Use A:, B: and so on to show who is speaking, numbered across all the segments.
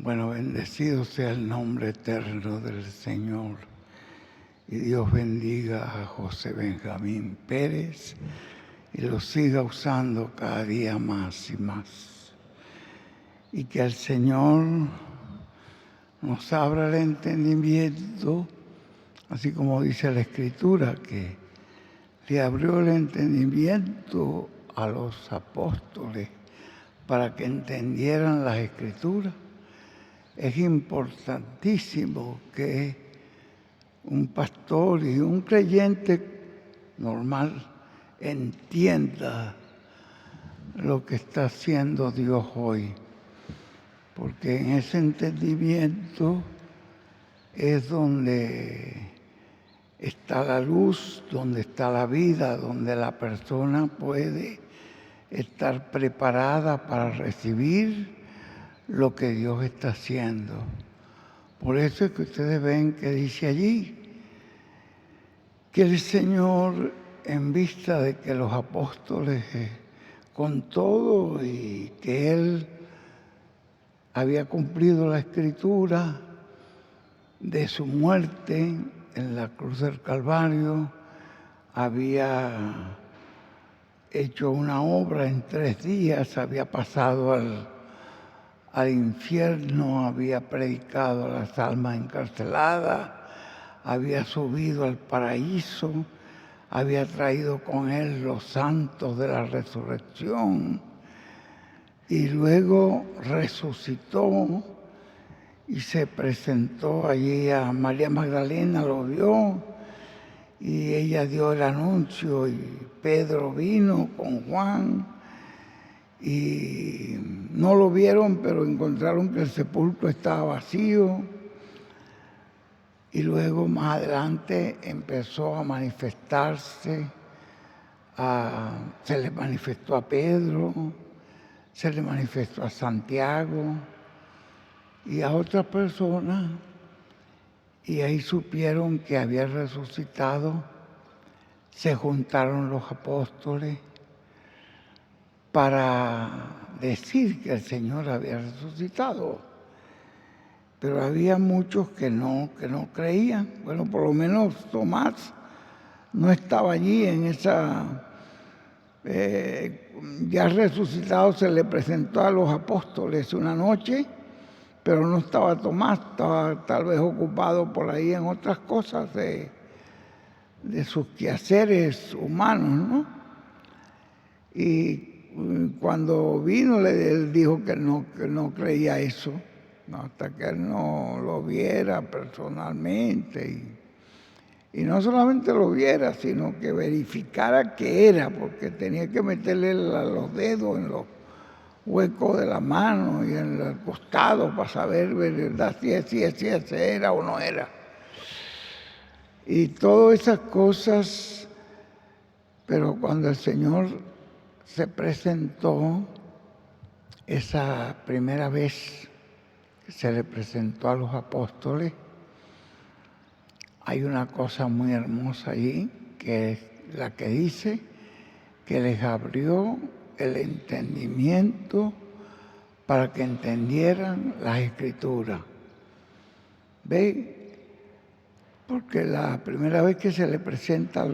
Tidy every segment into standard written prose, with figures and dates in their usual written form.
A: Bueno, bendecido sea el nombre eterno del Señor. Y Dios bendiga a José Benjamín Pérez y lo siga usando cada día más y más. Y que el Señor nos abra el entendimiento, así como dice la Escritura, que le abrió el entendimiento a los apóstoles para que entendieran las Escrituras. Es importantísimo que un pastor y un creyente normal entienda lo que está haciendo Dios hoy, porque en ese entendimiento es donde está la luz, donde está la vida, donde la persona puede estar preparada para recibir lo que Dios está haciendo. Por eso es que ustedes ven que dice allí que el Señor, en vista de que los apóstoles, con todo y que Él había cumplido la Escritura de su muerte en la cruz del Calvario, había hecho una obra en 3 días, había pasado al infierno, había predicado a las almas encarceladas, había subido al paraíso, había traído con él los santos de la resurrección y luego resucitó y se presentó allí a María Magdalena, lo vio y ella dio el anuncio y Pedro vino con Juan y no lo vieron, pero encontraron que el sepulcro estaba vacío. Y luego más adelante empezó a manifestarse, se le manifestó a Pedro, se le manifestó a Santiago y a otras personas, y ahí supieron que había resucitado, se juntaron los apóstoles para decir que el Señor había resucitado. Pero había muchos que no creían. Bueno, por lo menos Tomás no estaba allí en esa... ya resucitado se le presentó a los apóstoles una noche, pero no estaba Tomás, estaba tal vez ocupado por ahí en otras cosas de sus quehaceres humanos, ¿no? Y cuando vino, él dijo que no creía eso. No, hasta que él no lo viera personalmente y no solamente lo viera, sino que verificara que era, porque tenía que meterle los dedos en los huecos de la mano y en el costado para saber, ¿verdad?, si ese era o no era. Y todas esas cosas, pero cuando el Señor se presentó esa primera vez, se le presentó a los apóstoles, hay una cosa muy hermosa allí, que es la que dice que les abrió el entendimiento para que entendieran las Escrituras. ¿Ve? Porque la primera vez que se le presenta a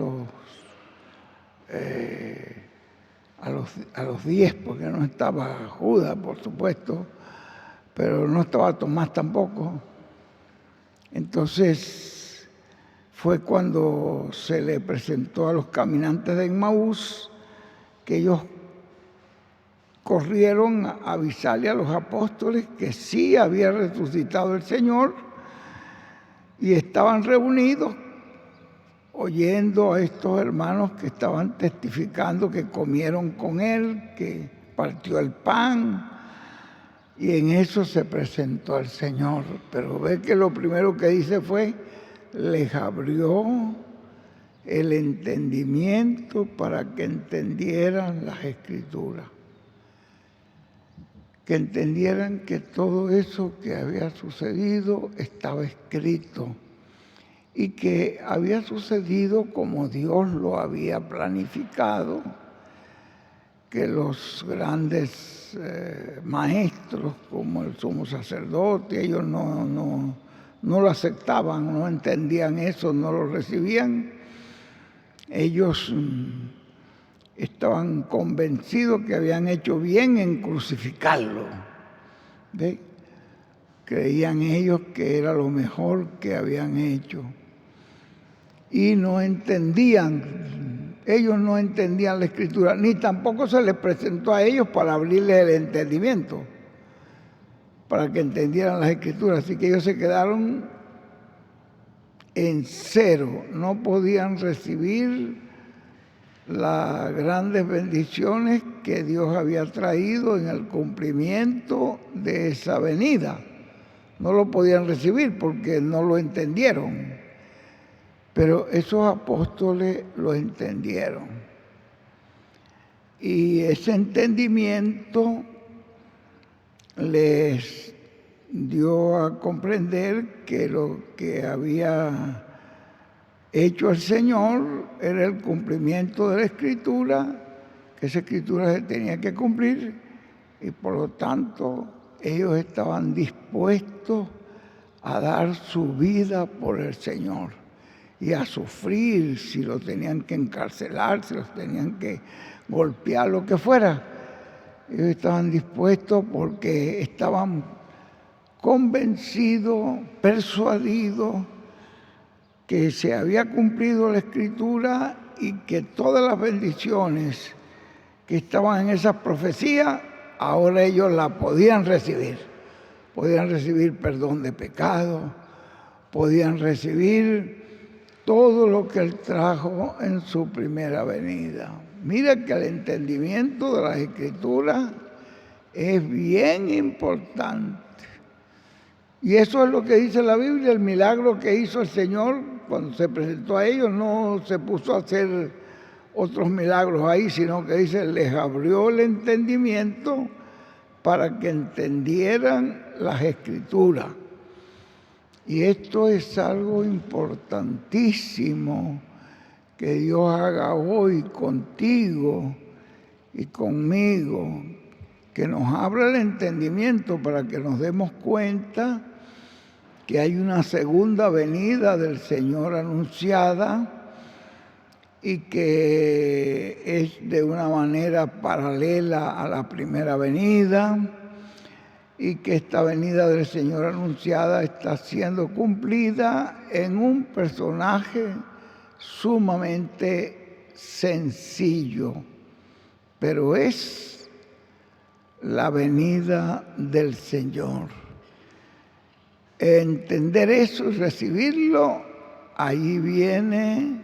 A: los 10, porque no estaba Judas, por supuesto, pero no estaba Tomás tampoco. Entonces fue cuando se le presentó a los caminantes de Emmaús, que ellos corrieron a avisarle a los apóstoles que sí había resucitado el Señor y estaban reunidos oyendo a estos hermanos que estaban testificando que comieron con él, que partió el pan. Y en eso se presentó al Señor. Pero ve que lo primero que dice fue, les abrió el entendimiento para que entendieran las Escrituras. Que entendieran que todo eso que había sucedido estaba escrito y que había sucedido como Dios lo había planificado, que los grandes maestros, como el sumo sacerdote, ellos no lo aceptaban, no entendían eso, no lo recibían. Ellos estaban convencidos que habían hecho bien en crucificarlo. ¿Ve? Creían ellos que era lo mejor que habían hecho. Y no entendían, ellos no entendían la Escritura, ni tampoco se les presentó a ellos para abrirles el entendimiento, para que entendieran las Escrituras. Así que ellos se quedaron en cero, no podían recibir las grandes bendiciones que Dios había traído en el cumplimiento de esa venida. No lo podían recibir porque no lo entendieron. Pero esos apóstoles lo entendieron. Y ese entendimiento les dio a comprender que lo que había hecho el Señor era el cumplimiento de la Escritura, que esa Escritura se tenía que cumplir, y por lo tanto ellos estaban dispuestos a dar su vida por el Señor y a sufrir si lo tenían que encarcelar, si los tenían que golpear, lo que fuera. Ellos estaban dispuestos porque estaban convencidos, persuadidos que se había cumplido la Escritura y que todas las bendiciones que estaban en esas profecías, ahora ellos las podían recibir. Podían recibir perdón de pecados, podían recibir todo lo que Él trajo en su primera venida. Mira que el entendimiento de las Escrituras es bien importante. Y eso es lo que dice la Biblia, el milagro que hizo el Señor cuando se presentó a ellos. No se puso a hacer otros milagros ahí, sino que dice, les abrió el entendimiento para que entendieran las Escrituras. Y esto es algo importantísimo que Dios haga hoy contigo y conmigo, que nos abra el entendimiento para que nos demos cuenta que hay una segunda venida del Señor anunciada y que es de una manera paralela a la primera venida, y que esta venida del Señor anunciada está siendo cumplida en un personaje sumamente sencillo, pero es la venida del Señor. Entender eso y recibirlo, ahí viene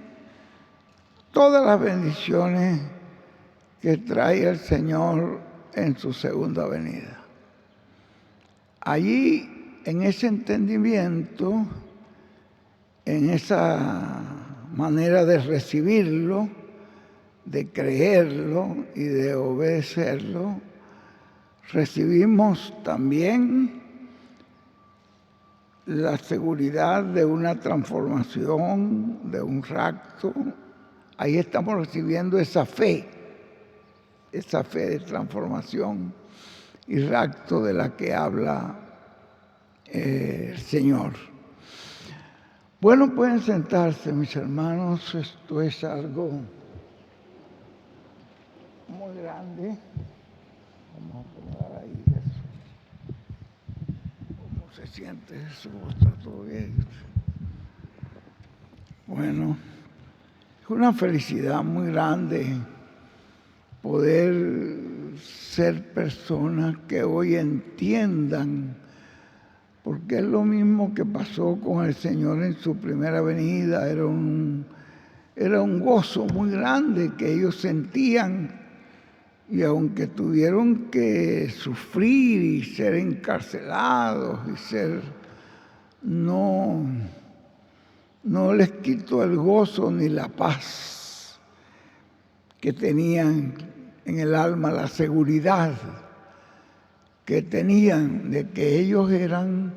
A: todas las bendiciones que trae el Señor en su segunda venida. Allí, en ese entendimiento, en esa manera de recibirlo, de creerlo y de obedecerlo, recibimos también la seguridad de una transformación, de un rapto. Ahí estamos recibiendo esa fe de transformación y rapto de la que habla el Señor. Bueno, pueden sentarse, mis hermanos. Esto es algo muy grande. Vamos a acomodar ahí eso. ¿Cómo se siente eso? ¿Está todo bien? Bueno, es una felicidad muy grande poder ser personas que hoy entiendan, porque es lo mismo que pasó con el Señor en su primera venida. Era un gozo muy grande que ellos sentían, y aunque tuvieron que sufrir y ser encarcelados y no les quitó el gozo ni la paz que tenían en el alma, la seguridad que tenían de que ellos eran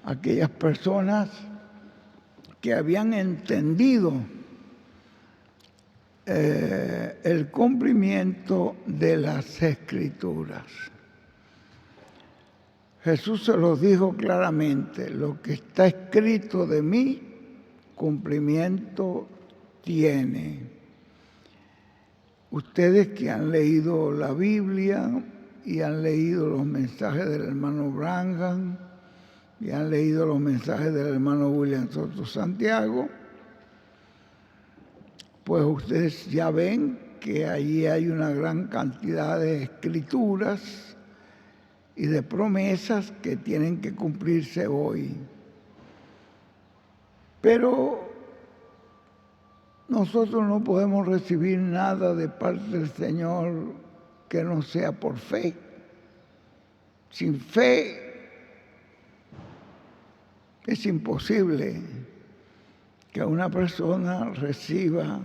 A: aquellas personas que habían entendido el cumplimiento de las Escrituras. Jesús se los dijo claramente: lo que está escrito de mí, cumplimiento tiene. Ustedes que han leído la Biblia y han leído los mensajes del hermano Branham y han leído los mensajes del hermano William Soto Santiago, pues ustedes ya ven que allí hay una gran cantidad de escrituras y de promesas que tienen que cumplirse hoy. Pero nosotros no podemos recibir nada de parte del Señor que no sea por fe. Sin fe es imposible que una persona reciba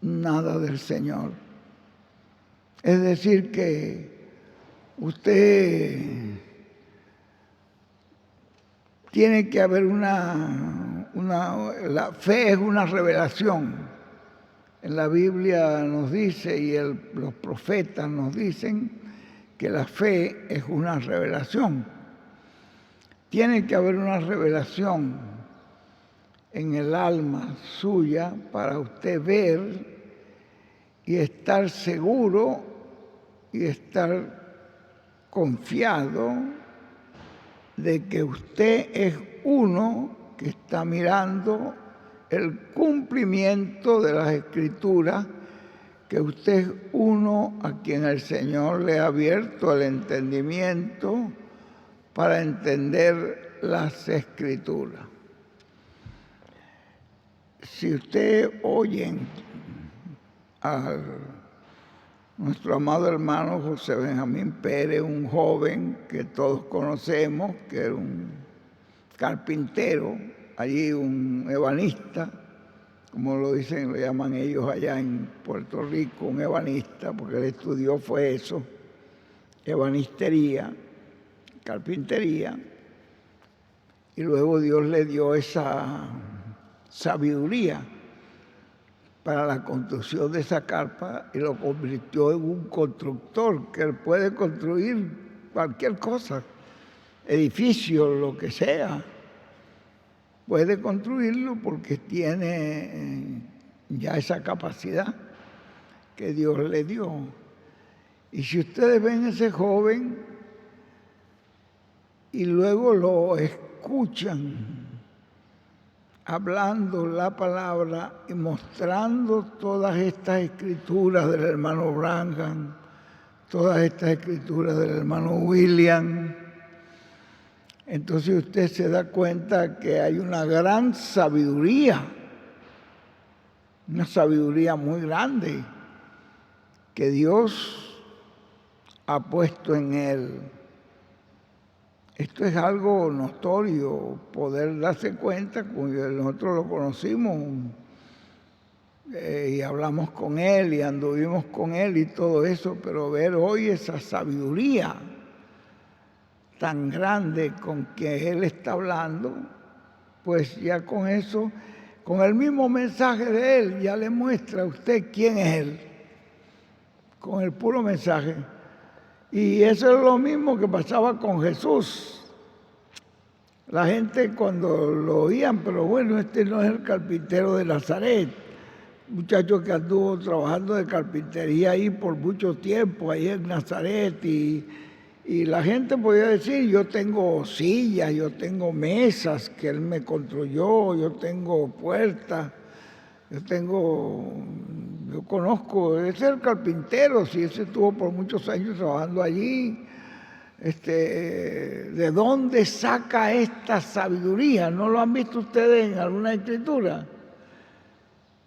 A: nada del Señor. Es decir, que usted tiene que haber la fe es una revelación. En la Biblia nos dice, y los profetas nos dicen, que la fe es una revelación. Tiene que haber una revelación en el alma suya para usted ver y estar seguro y estar confiado de que usted es uno que está mirando el cumplimiento de las Escrituras, que usted es uno a quien el Señor le ha abierto el entendimiento para entender las Escrituras. Si usted oye a nuestro amado hermano José Benjamín Pérez, un joven que todos conocemos, que era un carpintero, allí un ebanista, como lo dicen, lo llaman ellos allá en Puerto Rico, un ebanista, porque él estudió fue eso, ebanistería, carpintería, y luego Dios le dio esa sabiduría para la construcción de esa carpa y lo convirtió en un constructor que él puede construir cualquier cosa, edificio, lo que sea. Puede construirlo porque tiene ya esa capacidad que Dios le dio. Y si ustedes ven a ese joven y luego lo escuchan hablando la palabra y mostrando todas estas escrituras del hermano Branham, todas estas escrituras del hermano William, entonces usted se da cuenta que hay una gran sabiduría, una sabiduría muy grande que Dios ha puesto en él. Esto es algo notorio, poder darse cuenta, como nosotros lo conocimos y hablamos con él y anduvimos con él y todo eso, pero ver hoy esa sabiduría tan grande con que él está hablando, pues ya con eso, con el mismo mensaje de él, ya le muestra a usted quién es él, con el puro mensaje. Y eso es lo mismo que pasaba con Jesús. La gente cuando lo oían, pero bueno, este no es el carpintero de Nazaret, muchacho que anduvo trabajando de carpintería ahí por mucho tiempo, ahí en Nazaret, y la gente podía decir, yo tengo sillas, yo tengo mesas que él me construyó, yo tengo puertas, yo conozco, ese es el carpintero, si ese estuvo por muchos años trabajando allí. ¿De dónde saca esta sabiduría? ¿No lo han visto ustedes en alguna escritura?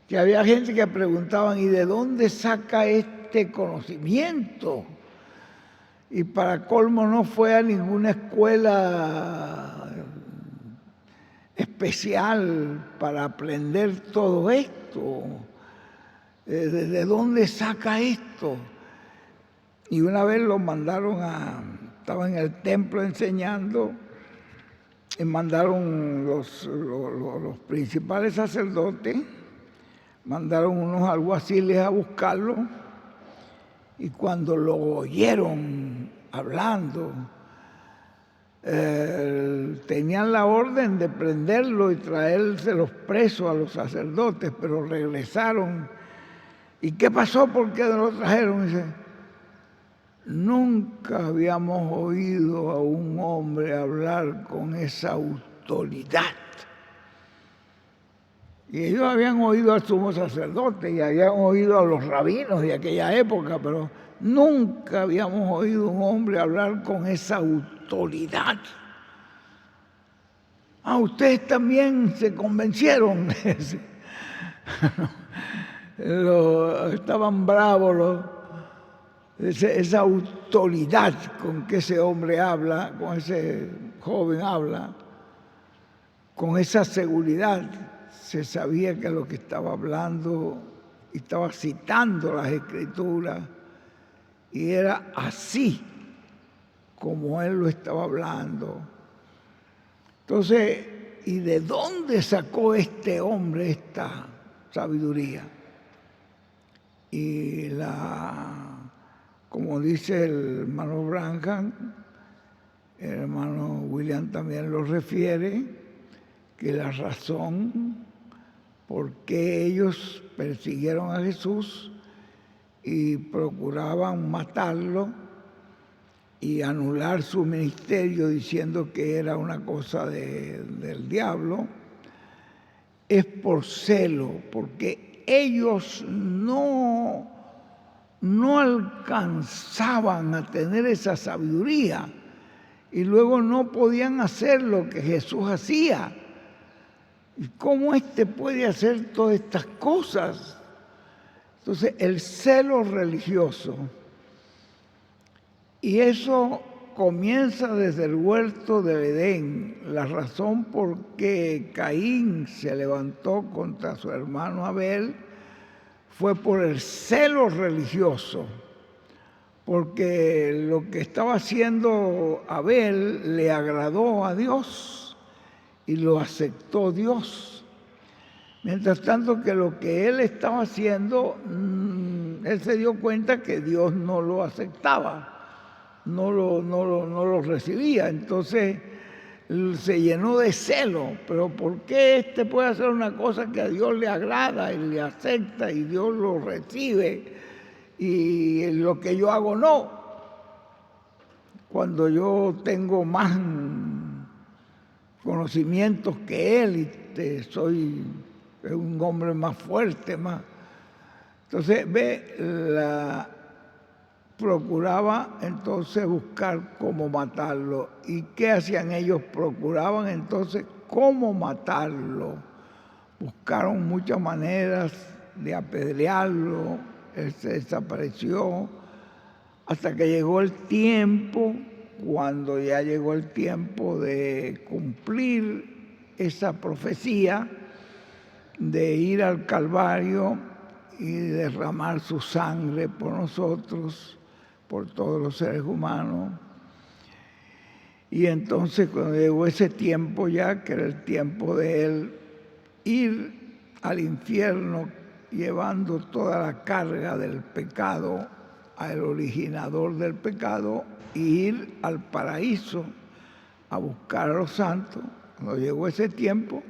A: Que había gente que preguntaban, ¿y de dónde saca este conocimiento? Y para colmo no fue a ninguna escuela especial para aprender todo esto. ¿De dónde saca esto? Y una vez lo mandaron estaba en el templo enseñando, y mandaron los principales sacerdotes, mandaron unos alguaciles a buscarlo, y cuando lo oyeron hablando, tenían la orden de prenderlo y traérselos presos a los sacerdotes, pero regresaron. ¿Y qué pasó? ¿Por qué lo trajeron? Dice, nunca habíamos oído a un hombre hablar con esa autoridad. Y ellos habían oído al sumo sacerdote y habían oído a los rabinos de aquella época, pero nunca habíamos oído a un hombre hablar con esa autoridad. Ah, ustedes también se convencieron. Estaban bravos esa autoridad con que ese hombre habla, con ese joven habla, con esa seguridad. Se sabía que lo que estaba hablando, y estaba citando las Escrituras, y era así como él lo estaba hablando. Entonces, ¿y de dónde sacó este hombre esta sabiduría? Y como dice el hermano Branham, el hermano William también lo refiere, que la razón por qué ellos persiguieron a Jesús y procuraban matarlo y anular su ministerio diciendo que era una cosa del diablo, es por celo, porque ellos no alcanzaban a tener esa sabiduría y luego no podían hacer lo que Jesús hacía. ¿Y cómo puede hacer todas estas cosas? Entonces, el celo religioso, y eso comienza desde el huerto de Edén. La razón por qué Caín se levantó contra su hermano Abel fue por el celo religioso, porque lo que estaba haciendo Abel le agradó a Dios y lo aceptó Dios. Mientras tanto que lo que él estaba haciendo, él se dio cuenta que Dios no lo aceptaba, no lo recibía. Entonces se llenó de celo. Pero ¿por qué puede hacer una cosa que a Dios le agrada y le acepta y Dios lo recibe y lo que yo hago no? Cuando yo tengo más conocimientos que él y soy un hombre más fuerte, más. Entonces, procuraba entonces buscar cómo matarlo. ¿Y qué hacían ellos? Procuraban entonces cómo matarlo. Buscaron muchas maneras de apedrearlo. Él se desapareció hasta que llegó el tiempo. Cuando ya llegó el tiempo de cumplir esa profecía, de ir al Calvario y derramar su sangre por nosotros, por todos los seres humanos. Y entonces cuando llegó ese tiempo ya, que era el tiempo de él ir al infierno llevando toda la carga del pecado al originador del pecado, y ir al paraíso a buscar a los santos, cuando llegó ese tiempo,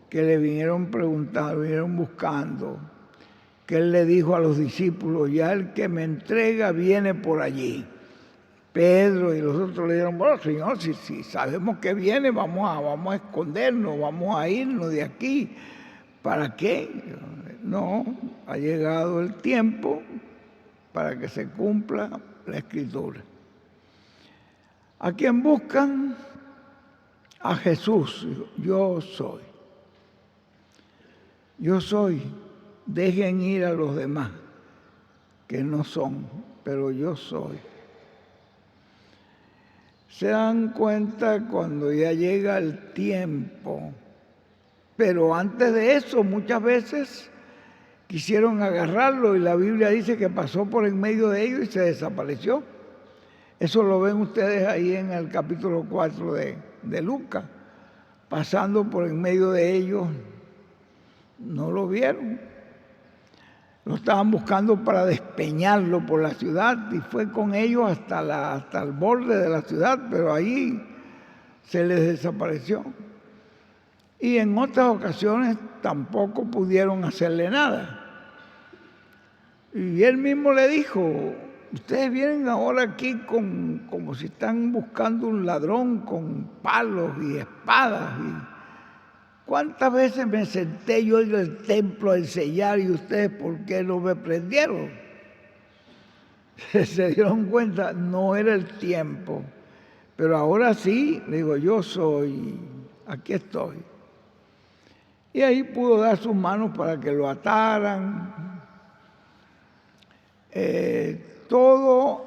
A: que le vinieron preguntando, vinieron buscando, que él le dijo a los discípulos, ya el que me entrega viene por allí. Pedro y los otros le dijeron, bueno, Señor, si sabemos que viene, vamos a escondernos, vamos a irnos de aquí. ¿Para qué? No, ha llegado el tiempo para que se cumpla la Escritura. ¿A quién buscan? A Jesús. Yo soy. Yo soy. Dejen ir a los demás, que no son, pero yo soy. Se dan cuenta cuando ya llega el tiempo. Pero antes de eso, muchas veces quisieron agarrarlo y la Biblia dice que pasó por en medio de ellos y se desapareció. Eso lo ven ustedes ahí en el capítulo 4 de Lucas, pasando por en medio de ellos no lo vieron. Lo estaban buscando para despeñarlo por la ciudad y fue con ellos hasta el borde de la ciudad, pero ahí se les desapareció. Y en otras ocasiones tampoco pudieron hacerle nada. Y él mismo le dijo, ustedes vienen ahora aquí como si están buscando un ladrón con palos y espadas. ¿Cuántas veces me senté yo en el templo a enseñar y ustedes por qué no me prendieron? Se dieron cuenta, no era el tiempo. Pero ahora sí, le digo, yo soy, aquí estoy. Y ahí pudo dar sus manos para que lo ataran. Todo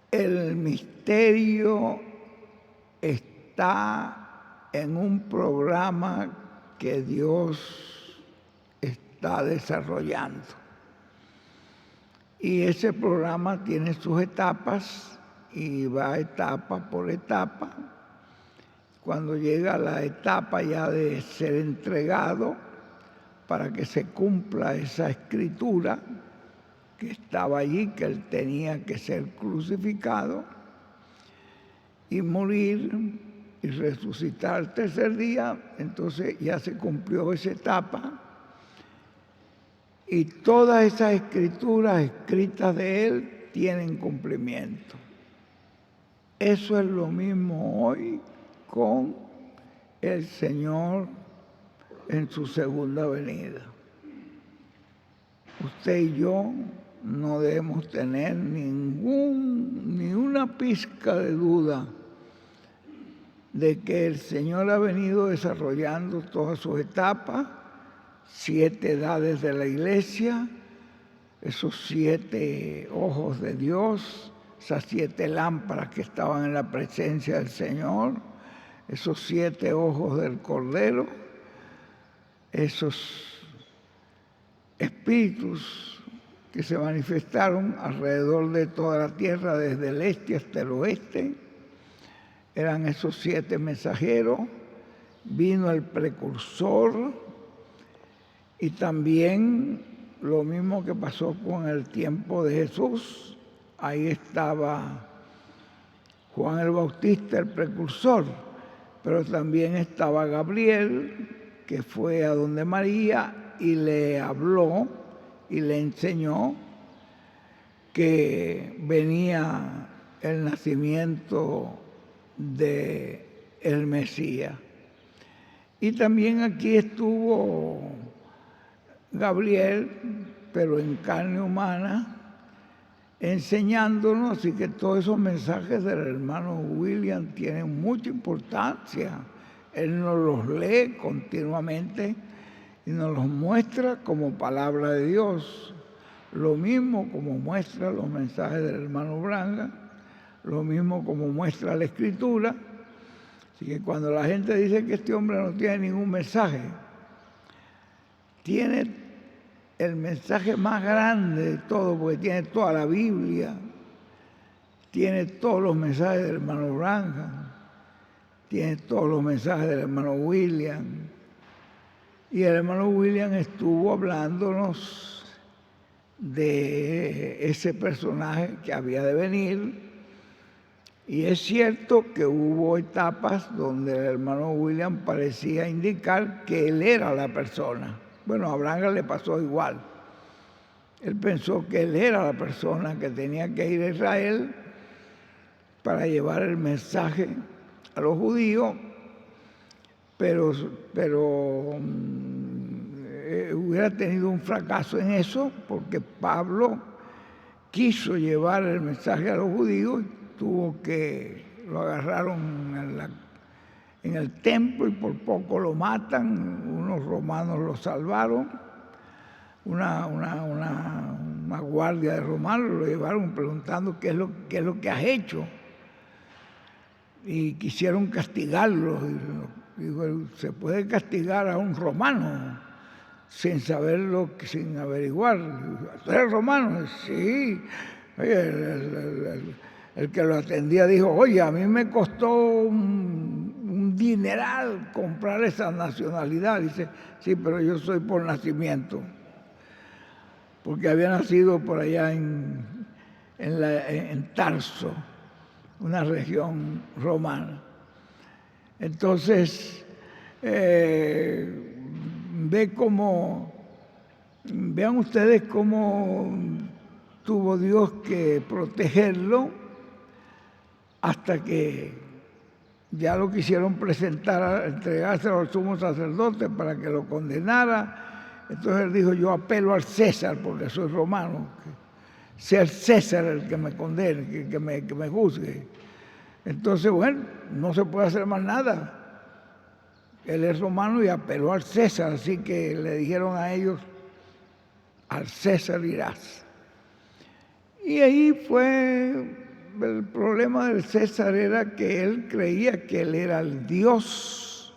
A: el misterio está en un programa que Dios está desarrollando. Y ese programa tiene sus etapas y va etapa por etapa. Cuando llega la etapa ya de ser entregado para que se cumpla esa escritura que estaba allí, que él tenía que ser crucificado y morir y resucitar el tercer día, entonces ya se cumplió esa etapa y todas esas escrituras escritas de él tienen cumplimiento. Eso es lo mismo hoy con el Señor en su segunda venida. Usted y yo no debemos tener ni una pizca de duda de que el Señor ha venido desarrollando todas sus etapas, 7 edades de la iglesia, esos 7 ojos de Dios, esas 7 lámparas que estaban en la presencia del Señor, esos 7 ojos del Cordero, esos espíritus que se manifestaron alrededor de toda la tierra, desde el este hasta el oeste. Eran esos 7 mensajeros, vino el precursor y también lo mismo que pasó con el tiempo de Jesús. Ahí estaba Juan el Bautista, el precursor, pero también estaba Gabriel, que fue a donde María y le habló y le enseñó que venía el nacimiento de el Mesías. Y también aquí estuvo Gabriel, pero en carne humana, enseñándonos, y que todos esos mensajes del hermano William tienen mucha importancia. Él nos los lee continuamente y nos los muestra como palabra de Dios. Lo mismo como muestra los mensajes del hermano Branham, lo mismo como muestra la Escritura. Así que cuando la gente dice que este hombre no tiene ningún mensaje, tiene el mensaje más grande de todo, porque tiene toda la Biblia, tiene todos los mensajes del hermano Branham, tiene todos los mensajes del hermano William. Y el hermano William estuvo hablándonos de ese personaje que había de venir. Y es cierto que hubo etapas donde el hermano William parecía indicar que él era la persona. Bueno, a Branham le pasó igual. Él pensó que él era la persona que tenía que ir a Israel para llevar el mensaje a los judíos, pero hubiera tenido un fracaso en eso, porque Pablo quiso llevar el mensaje a los judíos, lo agarraron en el templo y por poco lo matan. Unos romanos lo salvaron, una guardia de romanos lo llevaron preguntando qué es lo que has hecho, y quisieron castigarlo. Digo, ¿se puede castigar a un romano sin saberlo, sin averiguar? ¿Tú eres romano? Sí. Oye, el que lo atendía dijo, oye, a mí me costó un un dineral comprar esa nacionalidad. Dice, sí, pero yo soy por nacimiento, porque había nacido por allá en Tarso, una región romana. Entonces, vean ustedes cómo tuvo Dios que protegerlo hasta que ya lo quisieron presentar, entregárselo al sumo sacerdote para que lo condenara. Entonces él dijo, yo apelo al César porque soy romano, que sea el César el que me condene, que me juzgue. Entonces, bueno, no se puede hacer más nada. Él es romano y apeló al César, así que le dijeron a ellos, al César irás. Y ahí fue, el problema del César era que él creía que él era el Dios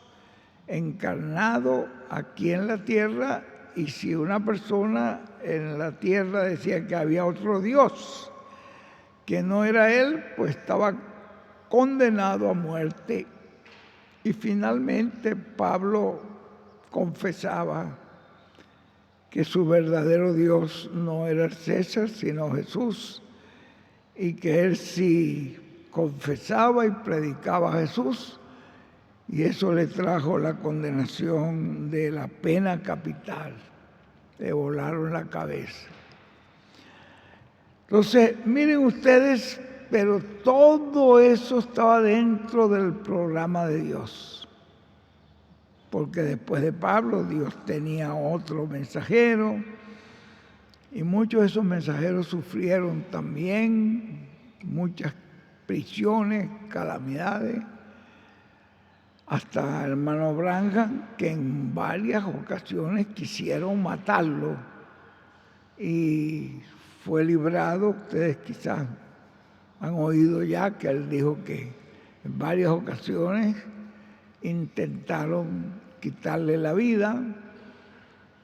A: encarnado aquí en la tierra, y si una persona en la tierra decía que había otro Dios que no era él, pues estaba condenado a muerte. Y finalmente Pablo confesaba que su verdadero Dios no era el César, sino Jesús, y que él sí confesaba y predicaba a Jesús, y eso le trajo la condenación de la pena capital. Le volaron la cabeza. Entonces, miren ustedes, pero todo eso estaba dentro del programa de Dios. Porque después de Pablo, Dios tenía otro mensajero, y muchos de esos mensajeros sufrieron también muchas prisiones, calamidades, hasta el hermano Branham, que en varias ocasiones quisieron matarlo, y fue librado. Ustedes quizás han oído ya que él dijo que en varias ocasiones intentaron quitarle la vida,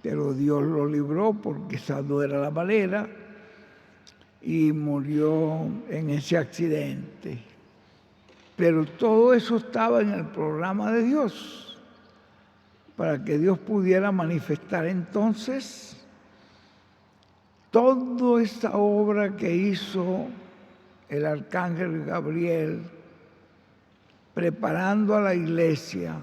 A: pero Dios lo libró porque esa no era la manera, y murió en ese accidente. Pero todo eso estaba en el programa de Dios, para que Dios pudiera manifestar entonces toda esa obra que hizo el arcángel Gabriel, preparando a la iglesia.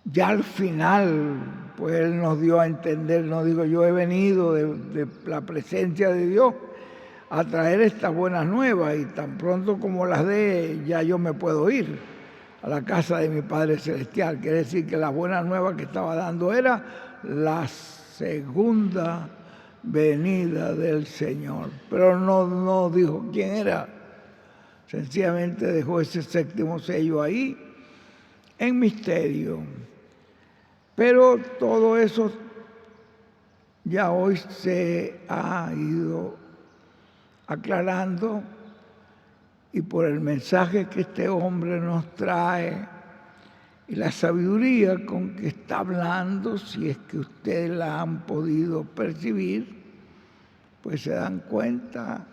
A: Ya al final, pues él nos dio a entender, nos dijo, yo he venido de la presencia de Dios a traer estas buenas nuevas, y tan pronto como las dé, ya yo me puedo ir a la casa de mi Padre Celestial. Quiere decir que las buenas nuevas que estaba dando era la segunda venida del Señor. Pero no dijo quién era. Sencillamente dejó ese séptimo sello ahí en misterio. Pero todo eso ya hoy se ha ido aclarando, y por el mensaje que este hombre nos trae y la sabiduría con que está hablando, si es que ustedes la han podido percibir, pues se dan cuenta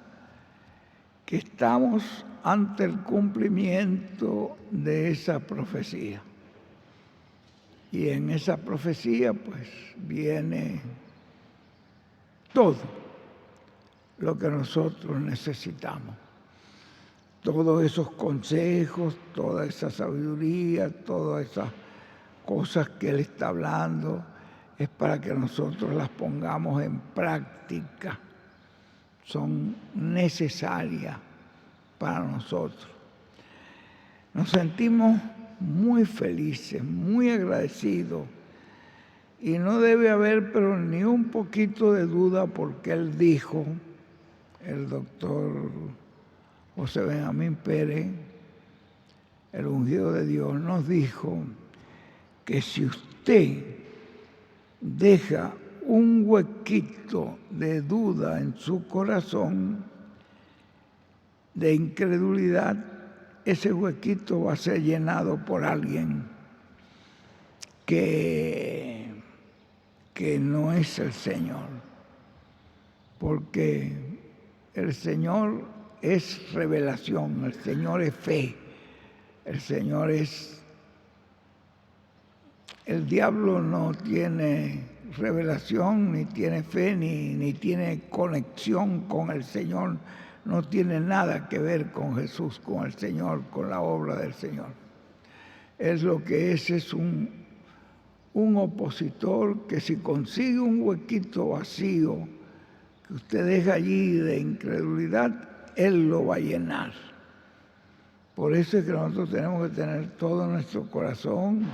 A: que estamos ante el cumplimiento de esa profecía. Y en esa profecía pues viene todo lo que nosotros necesitamos. Todos esos consejos, toda esa sabiduría, todas esas cosas que Él está hablando, es para que nosotros las pongamos en práctica. Son necesarias para nosotros. Nos sentimos muy felices, muy agradecidos, y no debe haber pero ni un poquito de duda, porque él dijo, el doctor José Benjamín Pérez, el ungido de Dios, nos dijo que si usted deja un huequito de duda en su corazón, de incredulidad, ese huequito va a ser llenado por alguien que no es el Señor. Porque el Señor es revelación, el Señor es fe, El Señor el diablo no tiene revelación, ni tiene fe, ni tiene conexión con el Señor, no tiene nada que ver con Jesús, con el Señor, con la obra del Señor. Es lo que es un opositor que si consigue un huequito vacío que usted deja allí de incredulidad, él lo va a llenar. Por eso es que nosotros tenemos que tener todo nuestro corazón,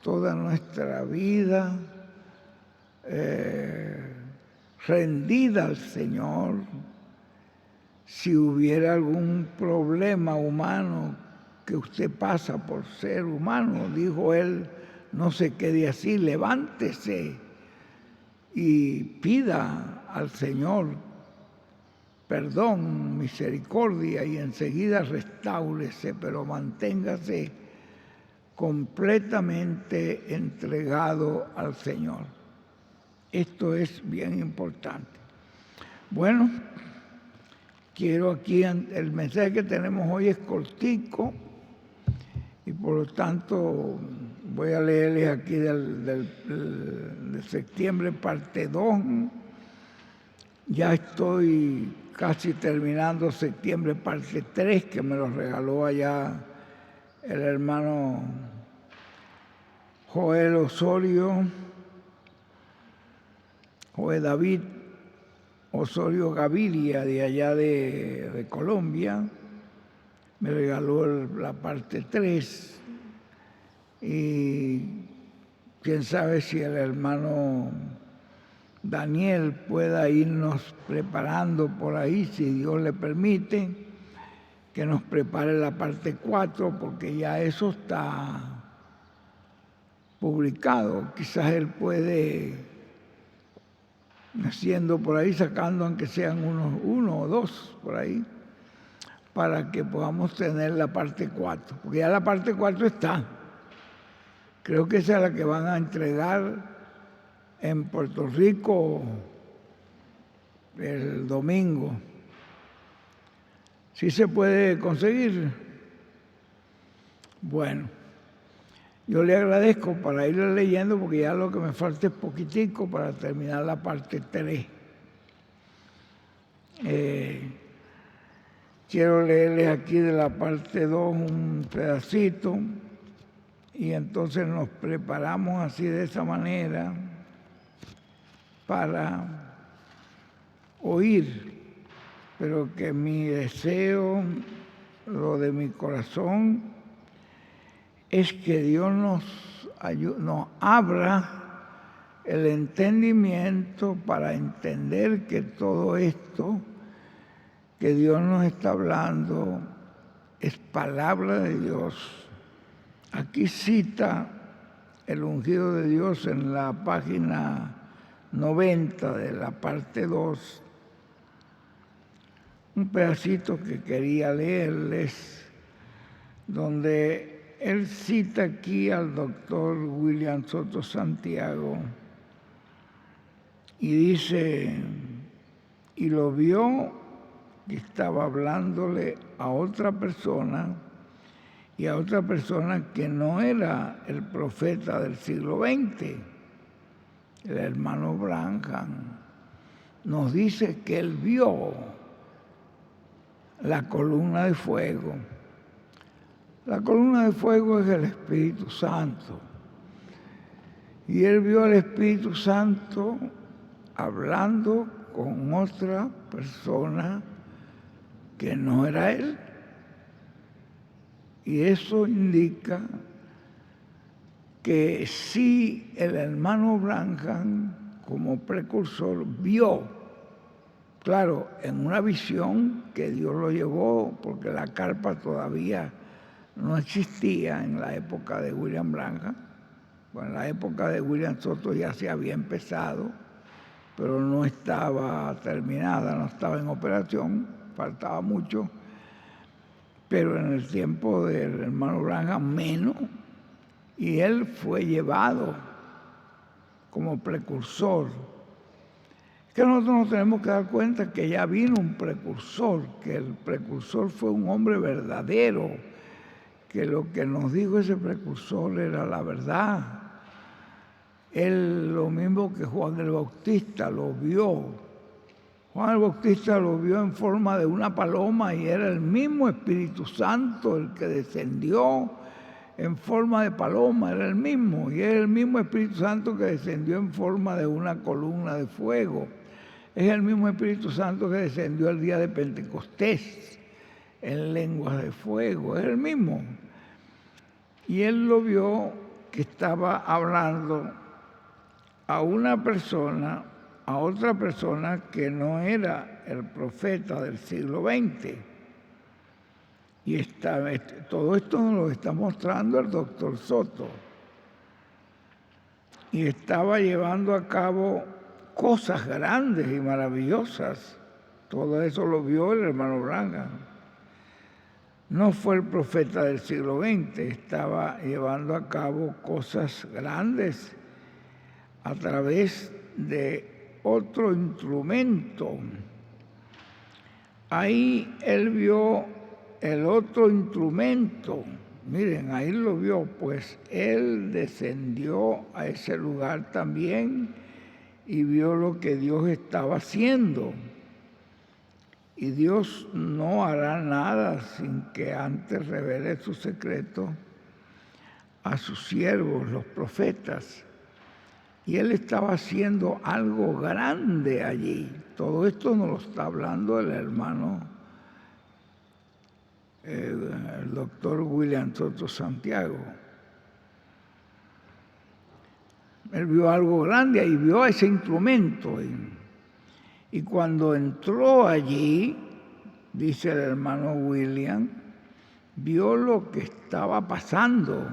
A: toda nuestra vida rendida al Señor. Si hubiera algún problema humano que usted pasa por ser humano, dijo él, no se quede así, levántese y pida al Señor perdón, misericordia, y enseguida restáurese, pero manténgase completamente entregado al Señor. Esto es bien importante. Bueno, quiero aquí, el mensaje que tenemos hoy es cortico y por lo tanto voy a leerles aquí de septiembre parte 2. Ya estoy casi terminando septiembre parte 3, que me lo regaló allá el hermano Joel Osorio, Joel David Osorio Gaviria, de allá de Colombia. Me regaló la parte 3 y quién sabe si el hermano Daniel pueda irnos preparando por ahí, si Dios le permite, que nos prepare la parte 4, porque ya eso está publicado. Quizás él puede, haciendo por ahí, sacando aunque sean uno o dos por ahí, para que podamos tener la parte 4, porque ya la parte 4 está. Creo que esa es la que van a entregar en Puerto Rico el domingo. ¿Sí se puede conseguir? Bueno, yo le agradezco para irle leyendo, porque ya lo que me falta es poquitico para terminar la parte 3. Quiero leerles aquí de la parte 2 un pedacito y entonces nos preparamos así de esa manera para oír, pero que mi deseo, lo de mi corazón, es que Dios nos abra el entendimiento para entender que todo esto que Dios nos está hablando es palabra de Dios. Aquí cita el ungido de Dios en la página 90 de la parte 2, un pedacito que quería leerles, donde él cita aquí al doctor William Soto Santiago y dice, y lo vio que estaba hablándole a otra persona, y a otra persona que no era el profeta del siglo XX, el hermano Branham. Nos dice que él vio la columna de fuego. La columna de fuego es el Espíritu Santo. Y él vio al Espíritu Santo hablando con otra persona que no era él. Y eso indica que sí, el hermano Branham, como precursor, vio, claro, en una visión que Dios lo llevó, porque la carpa todavía no existía en la época de William Branham. Bueno, en la época de William Soto ya se había empezado, pero no estaba terminada, no estaba en operación, faltaba mucho. Pero en el tiempo del hermano Branham menos, y él fue llevado como precursor. Es que nosotros nos tenemos que dar cuenta que ya vino un precursor, que el precursor fue un hombre verdadero, que lo que nos dijo ese precursor era la verdad. Él, lo mismo que Juan el Bautista, lo vio. Juan el Bautista lo vio en forma de una paloma y era el mismo Espíritu Santo el que descendió en forma de paloma, era el mismo. Y es el mismo Espíritu Santo que descendió en forma de una columna de fuego. Es el mismo Espíritu Santo que descendió el día de Pentecostés en lenguas de fuego. Es el mismo. Y él lo vio que estaba hablando a una persona, a otra persona que no era el profeta del siglo XX. Y todo esto nos lo está mostrando el doctor Soto. Y estaba llevando a cabo cosas grandes y maravillosas. Todo eso lo vio el hermano Branham. No fue el profeta del siglo XX, estaba llevando a cabo cosas grandes a través de otro instrumento. Ahí él vio el otro instrumento. Miren, ahí lo vio, pues él descendió a ese lugar también y vio lo que Dios estaba haciendo. Y Dios no hará nada sin que antes revele su secreto a sus siervos, los profetas. Y él estaba haciendo algo grande allí. Todo esto nos lo está hablando el hermano, el doctor William Soto Santiago. Él vio algo grande y vio ese instrumento. Y cuando entró allí, dice el hermano William, vio lo que estaba pasando.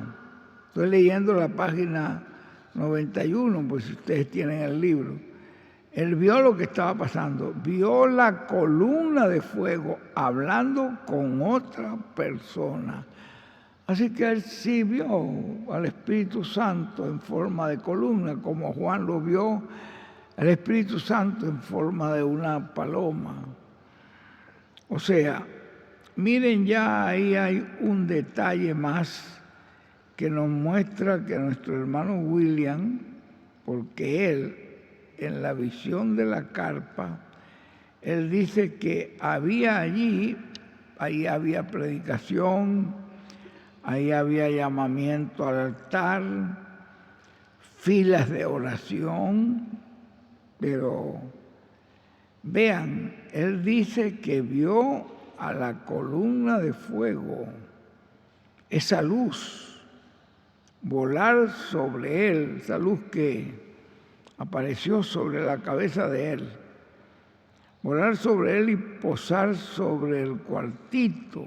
A: Estoy leyendo la página 91, pues si ustedes tienen el libro. Él vio lo que estaba pasando, vio la columna de fuego hablando con otra persona. Así que él sí vio al Espíritu Santo en forma de columna, como Juan lo vio al Espíritu Santo en forma de una paloma. O sea, miren, ya ahí hay un detalle más que nos muestra que nuestro hermano William, porque él, en la visión de la carpa, él dice que había allí, ahí había predicación, ahí había llamamiento al altar, filas de oración, pero vean, él dice que vio a la columna de fuego, esa luz, volar sobre él, esa luz que apareció sobre la cabeza de él, volar sobre él y posar sobre el cuartito.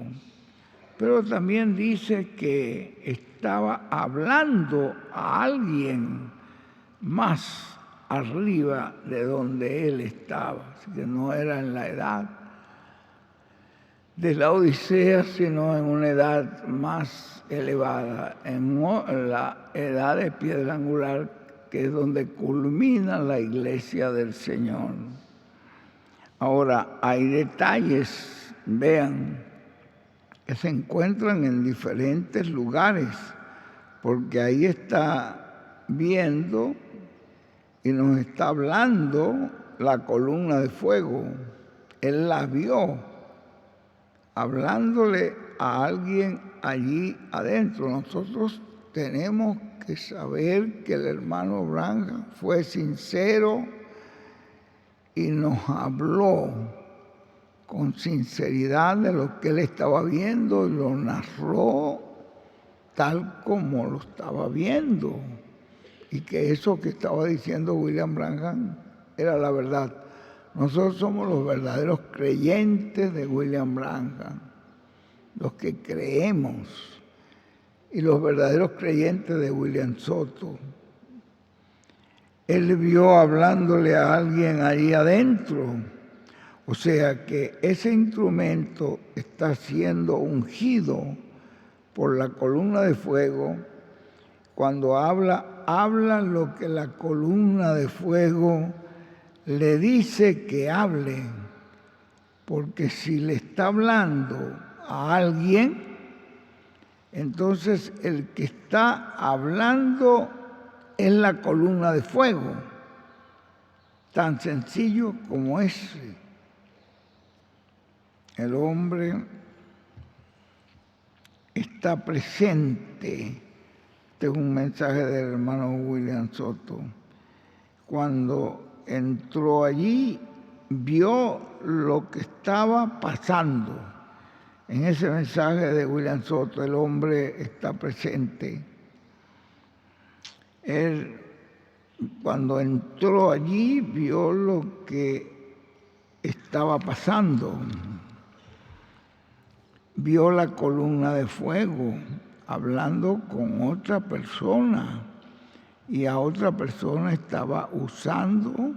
A: Pero también dice que estaba hablando a alguien más arriba de donde él estaba, así que no era en la edad de la Odisea, sino en una edad más elevada, en la edad de piedra angular, que es donde culmina la iglesia del Señor. Ahora, hay detalles, vean, que se encuentran en diferentes lugares, porque ahí está viendo y nos está hablando la columna de fuego. Él la vio, hablándole a alguien allí adentro. Nosotros tenemos que saber que el hermano Branham fue sincero y nos habló con sinceridad de lo que él estaba viendo y lo narró tal como lo estaba viendo. Y que eso que estaba diciendo William Branham era la verdad. Nosotros somos los verdaderos creyentes de William Branham, los que creemos, y los verdaderos creyentes de William Soto. Él vio hablándole a alguien ahí adentro. O sea que ese instrumento está siendo ungido por la columna de fuego. Cuando habla lo que la columna de fuego le dice que hable. Porque si le está hablando a alguien, Entonces el que está hablando es la columna de fuego, tan sencillo como es. El hombre está presente. Este es un mensaje del hermano William Soto. Cuando entró allí, vio lo que estaba pasando. En ese mensaje de William Soto, el hombre está presente. Él, cuando entró allí, vio lo que estaba pasando. Vio la columna de fuego hablando con otra persona, y a otra persona estaba usando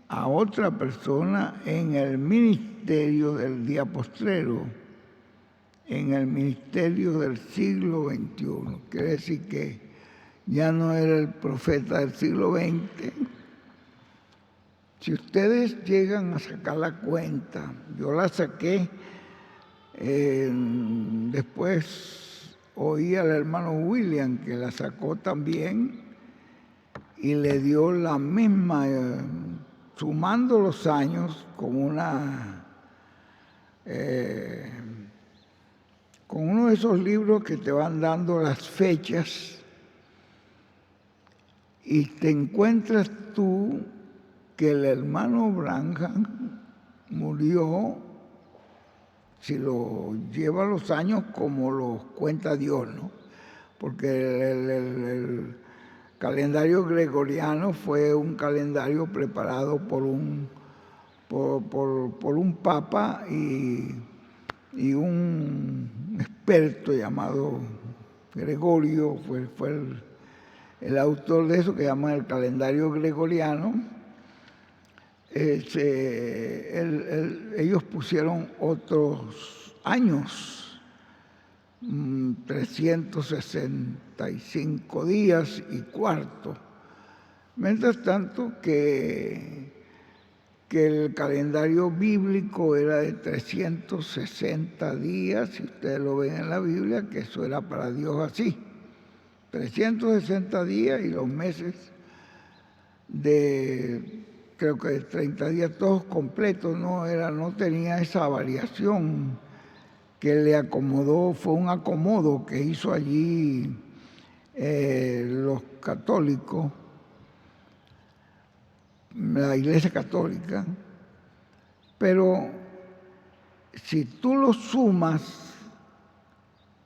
A: a otra persona en el ministerio del día postrero, en el ministerio del siglo XXI. Quiere decir que ya no era el profeta del siglo XX. Si ustedes llegan a sacar la cuenta, yo la saqué, después oí al hermano William que la sacó también y le dio la misma, sumando los años con uno de esos libros que te van dando las fechas, y te encuentras tú que el hermano Branham murió, si lo lleva los años como los cuenta Dios, ¿no? Porque el calendario gregoriano fue un calendario preparado por un papa y un experto llamado Gregorio, fue el autor de eso, que llaman el calendario gregoriano. Ellos pusieron otros años, 365 días y cuarto. Mientras tanto que el calendario bíblico era de 360 días, si ustedes lo ven en la Biblia, que eso era para Dios así. 360 días y los meses creo que de 30 días todos completos, no tenía esa variación que le acomodó, fue un acomodo que hizo allí los católicos, la Iglesia Católica. Pero si tú lo sumas,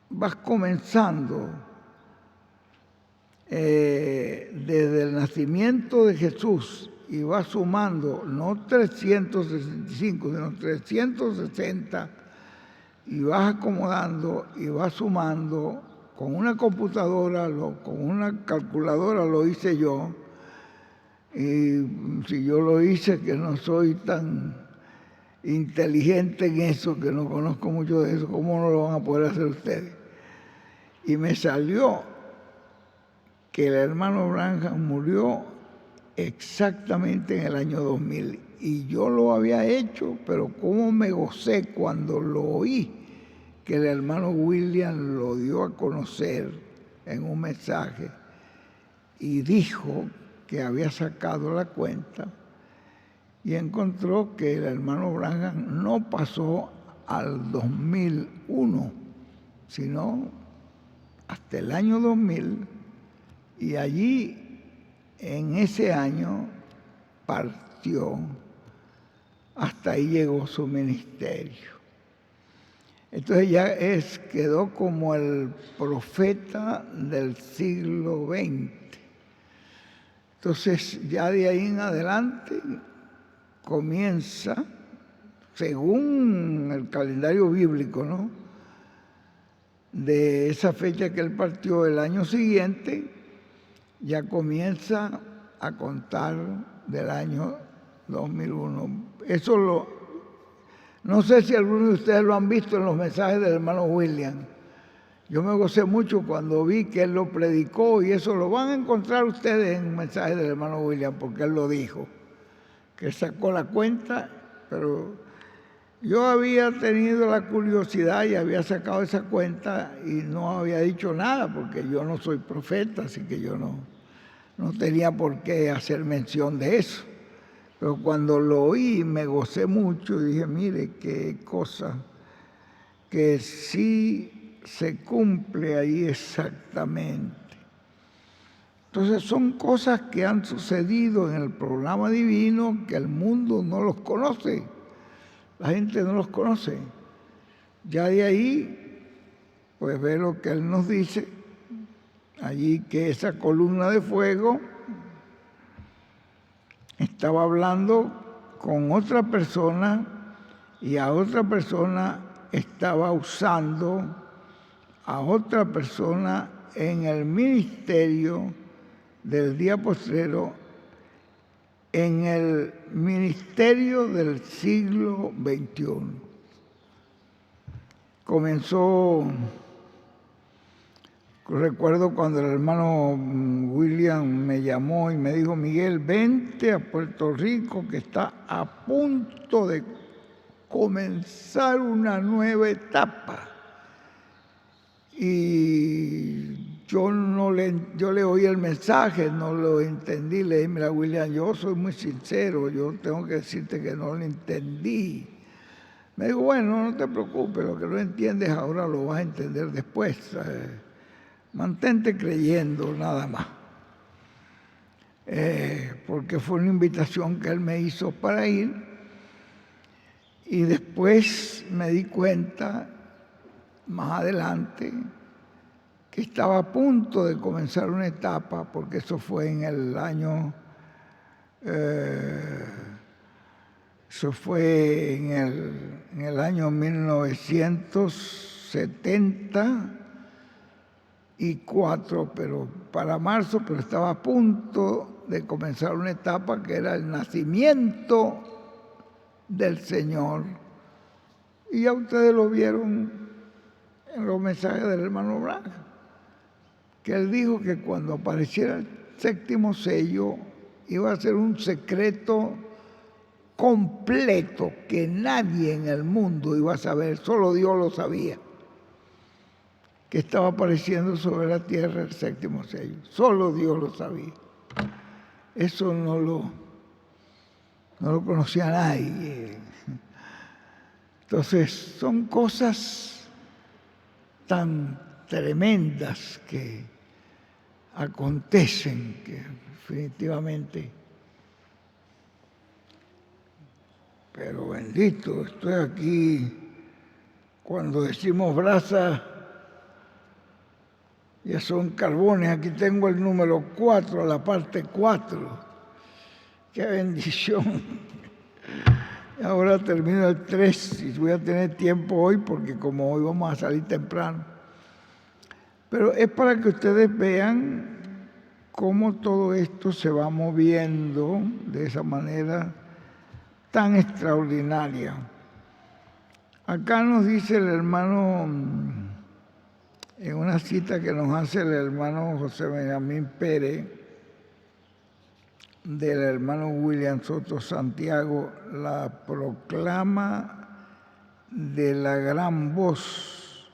A: vas comenzando desde el nacimiento de Jesús y vas sumando no 365, sino 360, y vas acomodando y vas sumando con una computadora, con una calculadora lo hice yo. Y si yo lo hice, que no soy tan inteligente en eso, que no conozco mucho de eso, ¿cómo no lo van a poder hacer ustedes? Y me salió que el hermano Branham murió exactamente en el año 2000. Y yo lo había hecho, pero cómo me gocé cuando lo oí, que el hermano William lo dio a conocer en un mensaje y dijo que había sacado la cuenta y encontró que el hermano Branham no pasó al 2001, sino hasta el año 2000, y allí en ese año partió, hasta ahí llegó su ministerio. Entonces ya quedó como el profeta del siglo XX. Entonces ya de ahí en adelante comienza, según el calendario bíblico, ¿no?, de esa fecha que él partió el año siguiente, ya comienza a contar del año 2001. Eso no sé si algunos de ustedes lo han visto en los mensajes del hermano William. Yo me gocé mucho cuando vi que él lo predicó, y eso lo van a encontrar ustedes en mensajes del hermano William, porque él lo dijo, que sacó la cuenta, pero Yo había tenido la curiosidad y había sacado esa cuenta y no había dicho nada porque yo no soy profeta, así que yo no tenía por qué hacer mención de eso. Pero cuando lo oí me gocé mucho y dije, mire qué cosa, que sí se cumple ahí exactamente. Entonces son cosas que han sucedido en el programa divino que el mundo no los conoce, la gente no los conoce. Ya de ahí, pues ve lo que él nos dice, allí que esa columna de fuego estaba hablando con otra persona y a otra persona estaba usando a otra persona en el ministerio del día postrero, en el ministerio del siglo XXI. Comenzó, recuerdo cuando el hermano William me llamó y me dijo, Miguel, vente a Puerto Rico que está a punto de comenzar una nueva etapa. Y yo le oí el mensaje, no lo entendí. Le dije, mira, William, yo soy muy sincero, yo tengo que decirte que no lo entendí. Me dijo, bueno, no te preocupes, lo que no entiendes ahora lo vas a entender después. Mantente creyendo nada más. Porque fue una invitación que él me hizo para ir. Y después me di cuenta, más adelante, que estaba a punto de comenzar una etapa, porque eso fue en el año, en el año 1974, pero para marzo, pero estaba a punto de comenzar una etapa que era el nacimiento del Señor. Y ya ustedes lo vieron en los mensajes del hermano Branham, que él dijo que cuando apareciera el séptimo sello iba a ser un secreto completo que nadie en el mundo iba a saber, solo Dios lo sabía, que estaba apareciendo sobre la tierra el séptimo sello. Solo Dios lo sabía. Eso no lo conocía nadie. Entonces son cosas tan tremendas que acontecen que definitivamente, pero bendito, estoy aquí cuando decimos brasa, ya son carbones, aquí tengo el número 4, la parte 4, qué bendición. Ahora termino el 3 y voy a tener tiempo hoy porque como hoy vamos a salir temprano. Pero es para que ustedes vean cómo todo esto se va moviendo de esa manera tan extraordinaria. Acá nos dice el hermano, en una cita que nos hace el hermano José Benjamín Pérez, del hermano William Soto Santiago, la proclama de la gran voz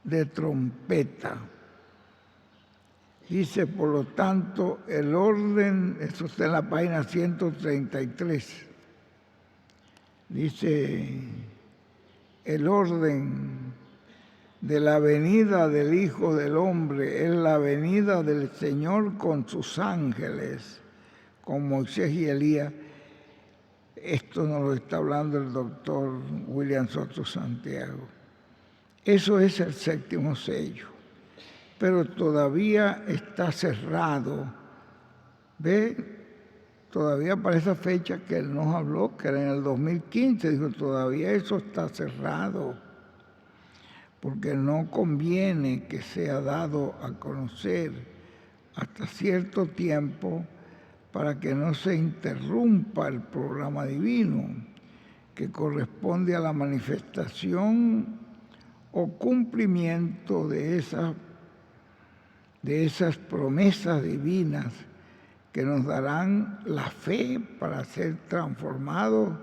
A: de trompeta. Dice, por lo tanto, el orden, eso está en la página 133, dice, el orden de la venida del Hijo del Hombre es la venida del Señor con sus ángeles, con Moisés y Elías. Esto nos lo está hablando el doctor William Soto Santiago. Eso es el séptimo sello, pero todavía está cerrado. ¿Ve? Todavía para esa fecha que él nos habló, que era en el 2015, dijo, todavía eso está cerrado, porque no conviene que sea dado a conocer hasta cierto tiempo para que no se interrumpa el programa divino que corresponde a la manifestación o cumplimiento de esas promesas divinas que nos darán la fe para ser transformados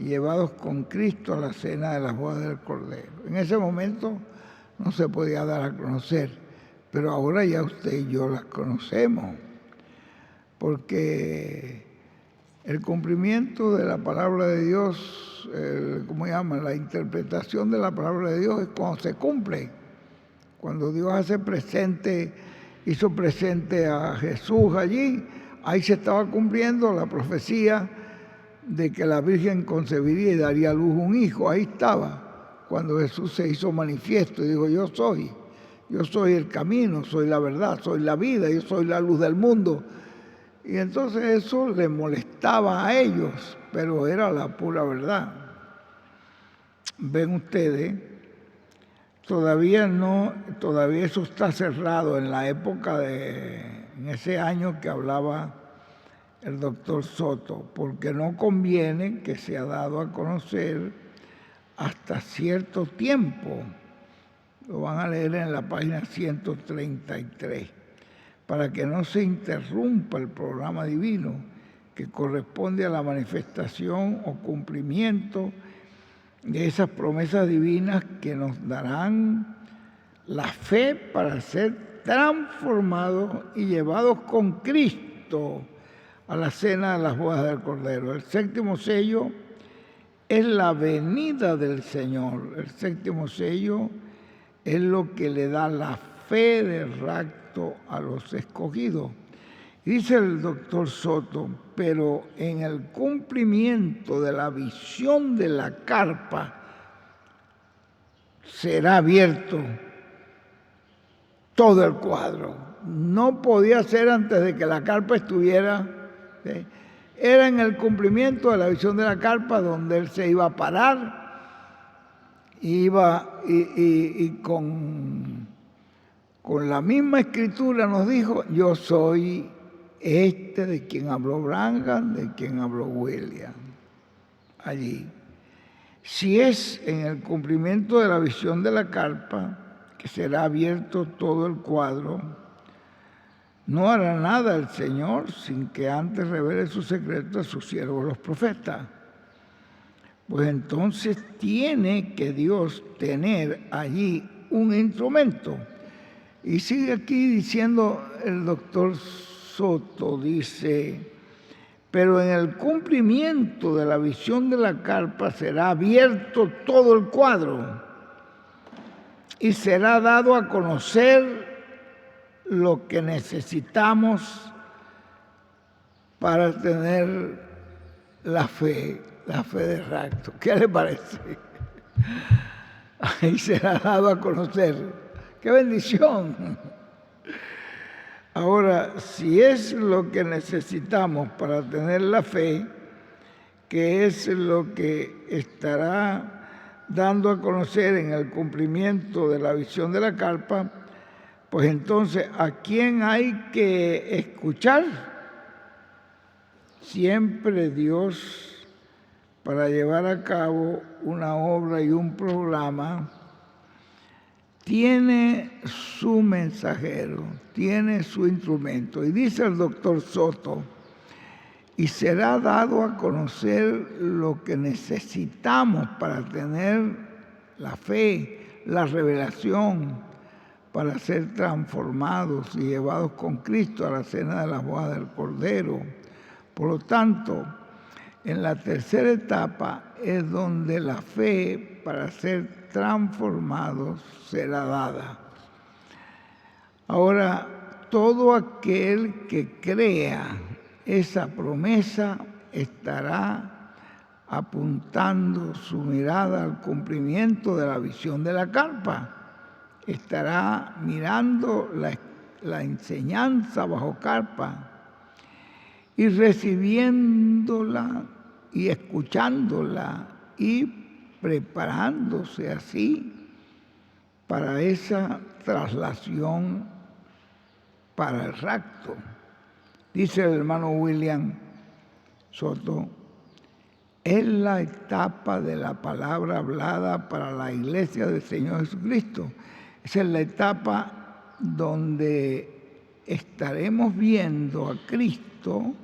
A: y llevados con Cristo a la cena de las bodas del Cordero. En ese momento no se podía dar a conocer, pero ahora ya usted y yo las conocemos, porque el cumplimiento de la palabra de Dios, la interpretación de la palabra de Dios es cuando se cumple, cuando Dios hizo presente a Jesús allí, ahí se estaba cumpliendo la profecía de que la Virgen concebiría y daría a luz un hijo. Ahí estaba, cuando Jesús se hizo manifiesto y dijo, yo soy el camino, soy la verdad, soy la vida, yo soy la luz del mundo. Y entonces eso le molestaba a ellos, pero era la pura verdad. Ven ustedes, todavía eso está cerrado en la época en ese año que hablaba el doctor Soto, porque no conviene que sea dado a conocer hasta cierto tiempo. Lo van a leer en la página 133, para que no se interrumpa el programa divino que corresponde a la manifestación o cumplimiento de esas promesas divinas que nos darán la fe para ser transformados y llevados con Cristo a la cena de las bodas del Cordero. El séptimo sello es la venida del Señor. El séptimo sello es lo que le da la fe del rapto a los escogidos. Dice el doctor Soto, pero en el cumplimiento de la visión de la carpa será abierto todo el cuadro. No podía ser antes de que la carpa estuviera. ¿Sí? Era en el cumplimiento de la visión de la carpa donde él se iba a parar, y con la misma escritura nos dijo, yo soy de quien habló Branham, de quien habló William, allí. Si es en el cumplimiento de la visión de la carpa, que será abierto todo el cuadro, no hará nada el Señor sin que antes revele su secreto a sus siervos los profetas. Pues entonces tiene que Dios tener allí un instrumento. Y sigue aquí diciendo el doctor Soto, dice, pero en el cumplimiento de la visión de la carpa será abierto todo el cuadro y será dado a conocer lo que necesitamos para tener la fe de rapto. ¿Qué le parece? Ahí será dado a conocer. ¡Qué bendición! Ahora, si es lo que necesitamos para tener la fe, que es lo que estará dando a conocer en el cumplimiento de la visión de la carpa, pues entonces, ¿a quién hay que escuchar? Siempre Dios, para llevar a cabo una obra y un programa, tiene su mensajero, tiene su instrumento. Y dice el doctor Soto, y será dado a conocer lo que necesitamos para tener la fe, la revelación, para ser transformados y llevados con Cristo a la cena de las bodas del Cordero. Por lo tanto, en la tercera etapa es donde la fe para ser transformados será dada. Ahora, todo aquel que crea esa promesa estará apuntando su mirada al cumplimiento de la visión de la carpa. Estará mirando la enseñanza bajo carpa y recibiéndola y escuchándola y preparándose así para esa traslación para el rapto. Dice el hermano William Soto, es la etapa de la palabra hablada para la iglesia del Señor Jesucristo. Esa es la etapa donde estaremos viendo a Cristo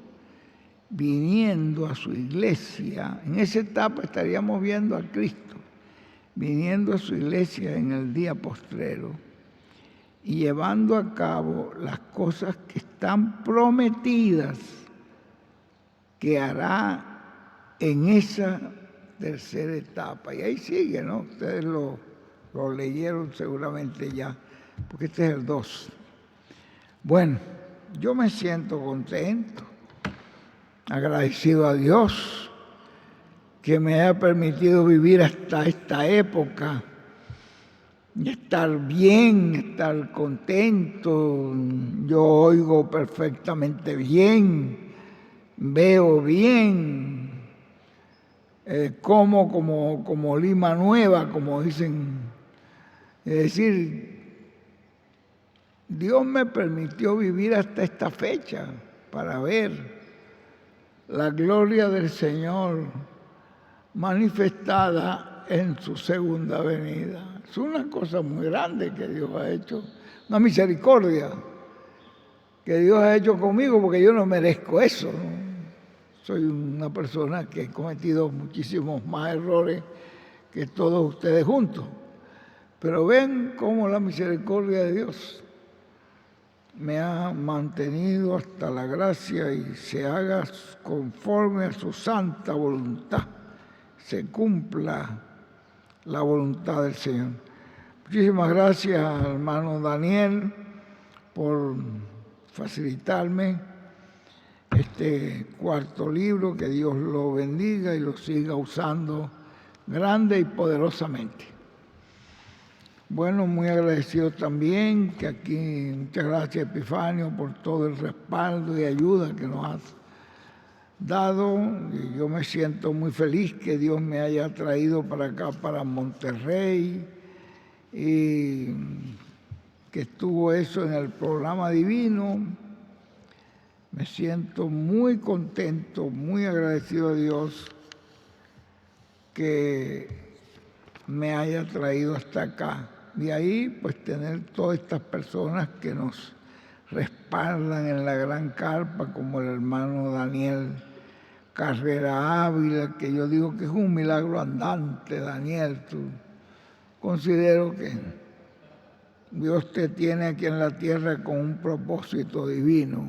A: viniendo a su iglesia. En esa etapa estaríamos viendo a Cristo, viniendo a su iglesia en el día postrero y llevando a cabo las cosas que están prometidas que hará en esa tercera etapa. Y ahí sigue, ¿no? Ustedes lo leyeron seguramente ya, porque este es el 2. Bueno, yo me siento contento, agradecido a Dios que me haya permitido vivir hasta esta época, y estar bien, estar contento. Yo oigo perfectamente bien, veo bien, como lima nueva, como dicen. Es decir, Dios me permitió vivir hasta esta fecha para ver la gloria del Señor manifestada en su segunda venida. Es una cosa muy grande que Dios ha hecho, una misericordia que Dios ha hecho conmigo, porque yo no merezco eso, ¿no? Soy una persona que he cometido muchísimos más errores que todos ustedes juntos. Pero ven cómo la misericordia de Dios me ha mantenido hasta la gracia y se haga conforme a su santa voluntad, se cumpla la voluntad del Señor. Muchísimas gracias al hermano Daniel por facilitarme este cuarto libro. Que Dios lo bendiga y lo siga usando grande y poderosamente. Bueno, muy agradecido también que aquí, muchas gracias Epifanio por todo el respaldo y ayuda que nos has dado. Y yo me siento muy feliz que Dios me haya traído para acá, para Monterrey, y que estuvo eso en el programa divino. Me siento muy contento, muy agradecido a Dios que me haya traído hasta acá. De ahí, pues, tener todas estas personas que nos respaldan en la gran carpa, como el hermano Daniel Carrera Ávila, que yo digo que es un milagro andante. Daniel, tú considero que Dios te tiene aquí en la tierra con un propósito divino.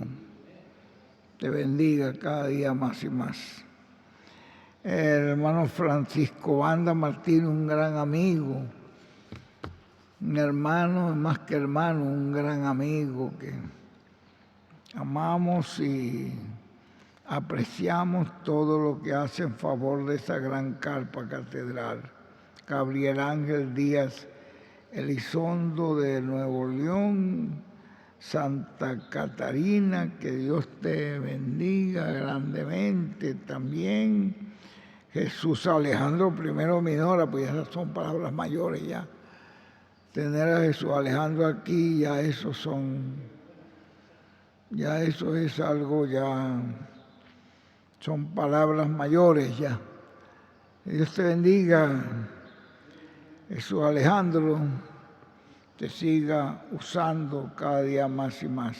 A: Te bendiga cada día más y más. El hermano Francisco Banda Martínez, un gran amigo, un hermano, más que hermano, un gran amigo que amamos y apreciamos todo lo que hace en favor de esa gran carpa catedral. Gabriel Ángel Díaz Elizondo de Nuevo León, Santa Catarina, que Dios te bendiga grandemente también. Jesús Alejandro I Minora, pues esas son palabras mayores ya. Tener a Jesús Alejandro aquí, ya eso es algo, ya son palabras mayores ya. Dios te bendiga, Jesús Alejandro, te siga usando cada día más y más.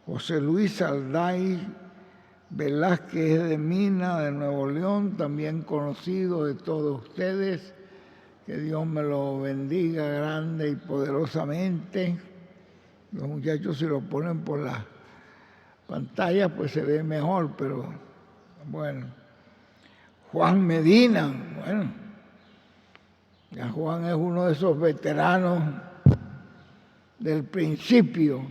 A: José Luis Alday Velázquez de Mina, de Nuevo León, también conocido de todos ustedes. Que Dios me lo bendiga grande y poderosamente. Los muchachos, si lo ponen por la pantalla, pues se ve mejor, pero bueno. Juan Medina, bueno, ya Juan es uno de esos veteranos del principio,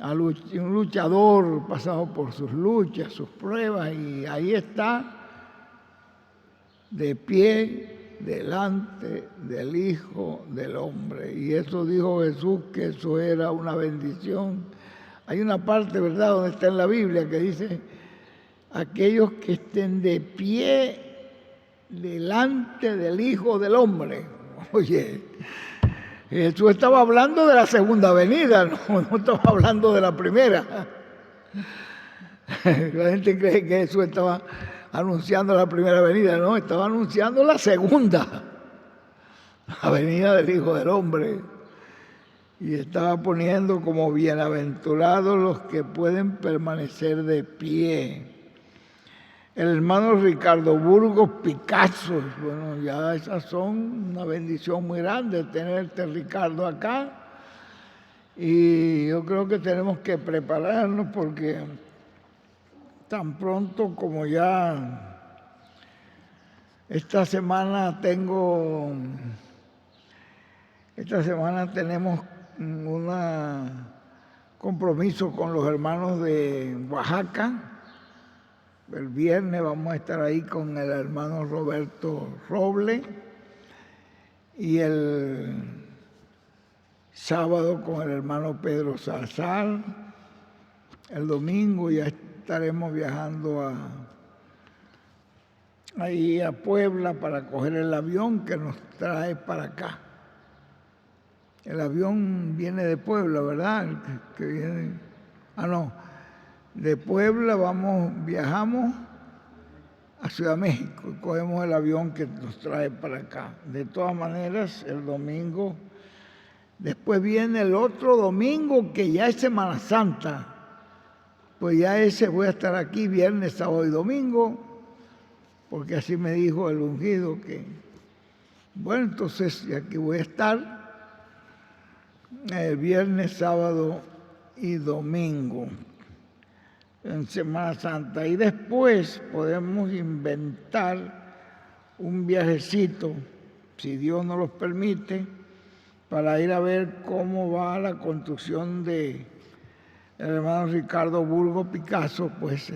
A: un luchador pasado por sus luchas, sus pruebas, y ahí está, de pie delante del Hijo del Hombre. Y eso dijo Jesús, que eso era una bendición. Hay una parte, ¿verdad?, donde está en la Biblia que dice: aquellos que estén de pie delante del Hijo del Hombre. Oye, Jesús estaba hablando de la segunda venida, no estaba hablando de la primera. La gente cree que Jesús estaba anunciando la primera venida, no, estaba anunciando la segunda, la venida del Hijo del Hombre. Y estaba poniendo como bienaventurados los que pueden permanecer de pie. el hermano Ricardo Burgos Picasso. Bueno, ya esas son una bendición muy grande tenerte, Ricardo, acá. Y yo creo que tenemos que prepararnos porque tan pronto como ya esta semana tenemos un compromiso con los hermanos de Oaxaca. El viernes vamos a estar ahí con el hermano Roberto Roble y el sábado con el hermano Pedro Salazar. El domingo ya estaremos viajando ahí a Puebla para coger el avión que nos trae para acá. El avión viene de Puebla, ¿verdad? Que viene. No. De Puebla viajamos a Ciudad de México y cogemos el avión que nos trae para acá. De todas maneras, el domingo, después viene el otro domingo que ya es Semana Santa. Pues ya ese voy a estar aquí viernes, sábado y domingo, porque así me dijo el ungido que, bueno, entonces aquí voy a estar el viernes, sábado y domingo en Semana Santa. Y después podemos inventar un viajecito, si Dios nos lo permite, para ir a ver cómo va la construcción de el hermano Ricardo Burgos Picasso. Pues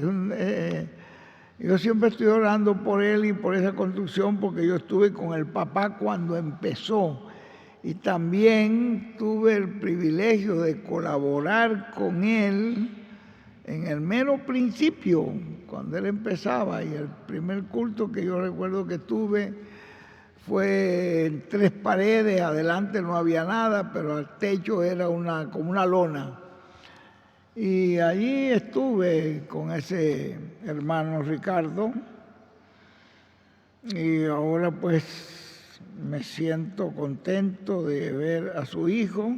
A: yo siempre estoy orando por él y por esa construcción porque yo estuve con el papá cuando empezó y también tuve el privilegio de colaborar con él en el mero principio, cuando él empezaba, y el primer culto que yo recuerdo que tuve fue en 3 paredes, adelante no había nada, pero al techo era como una lona. Y allí estuve con ese hermano Ricardo y ahora pues me siento contento de ver a su hijo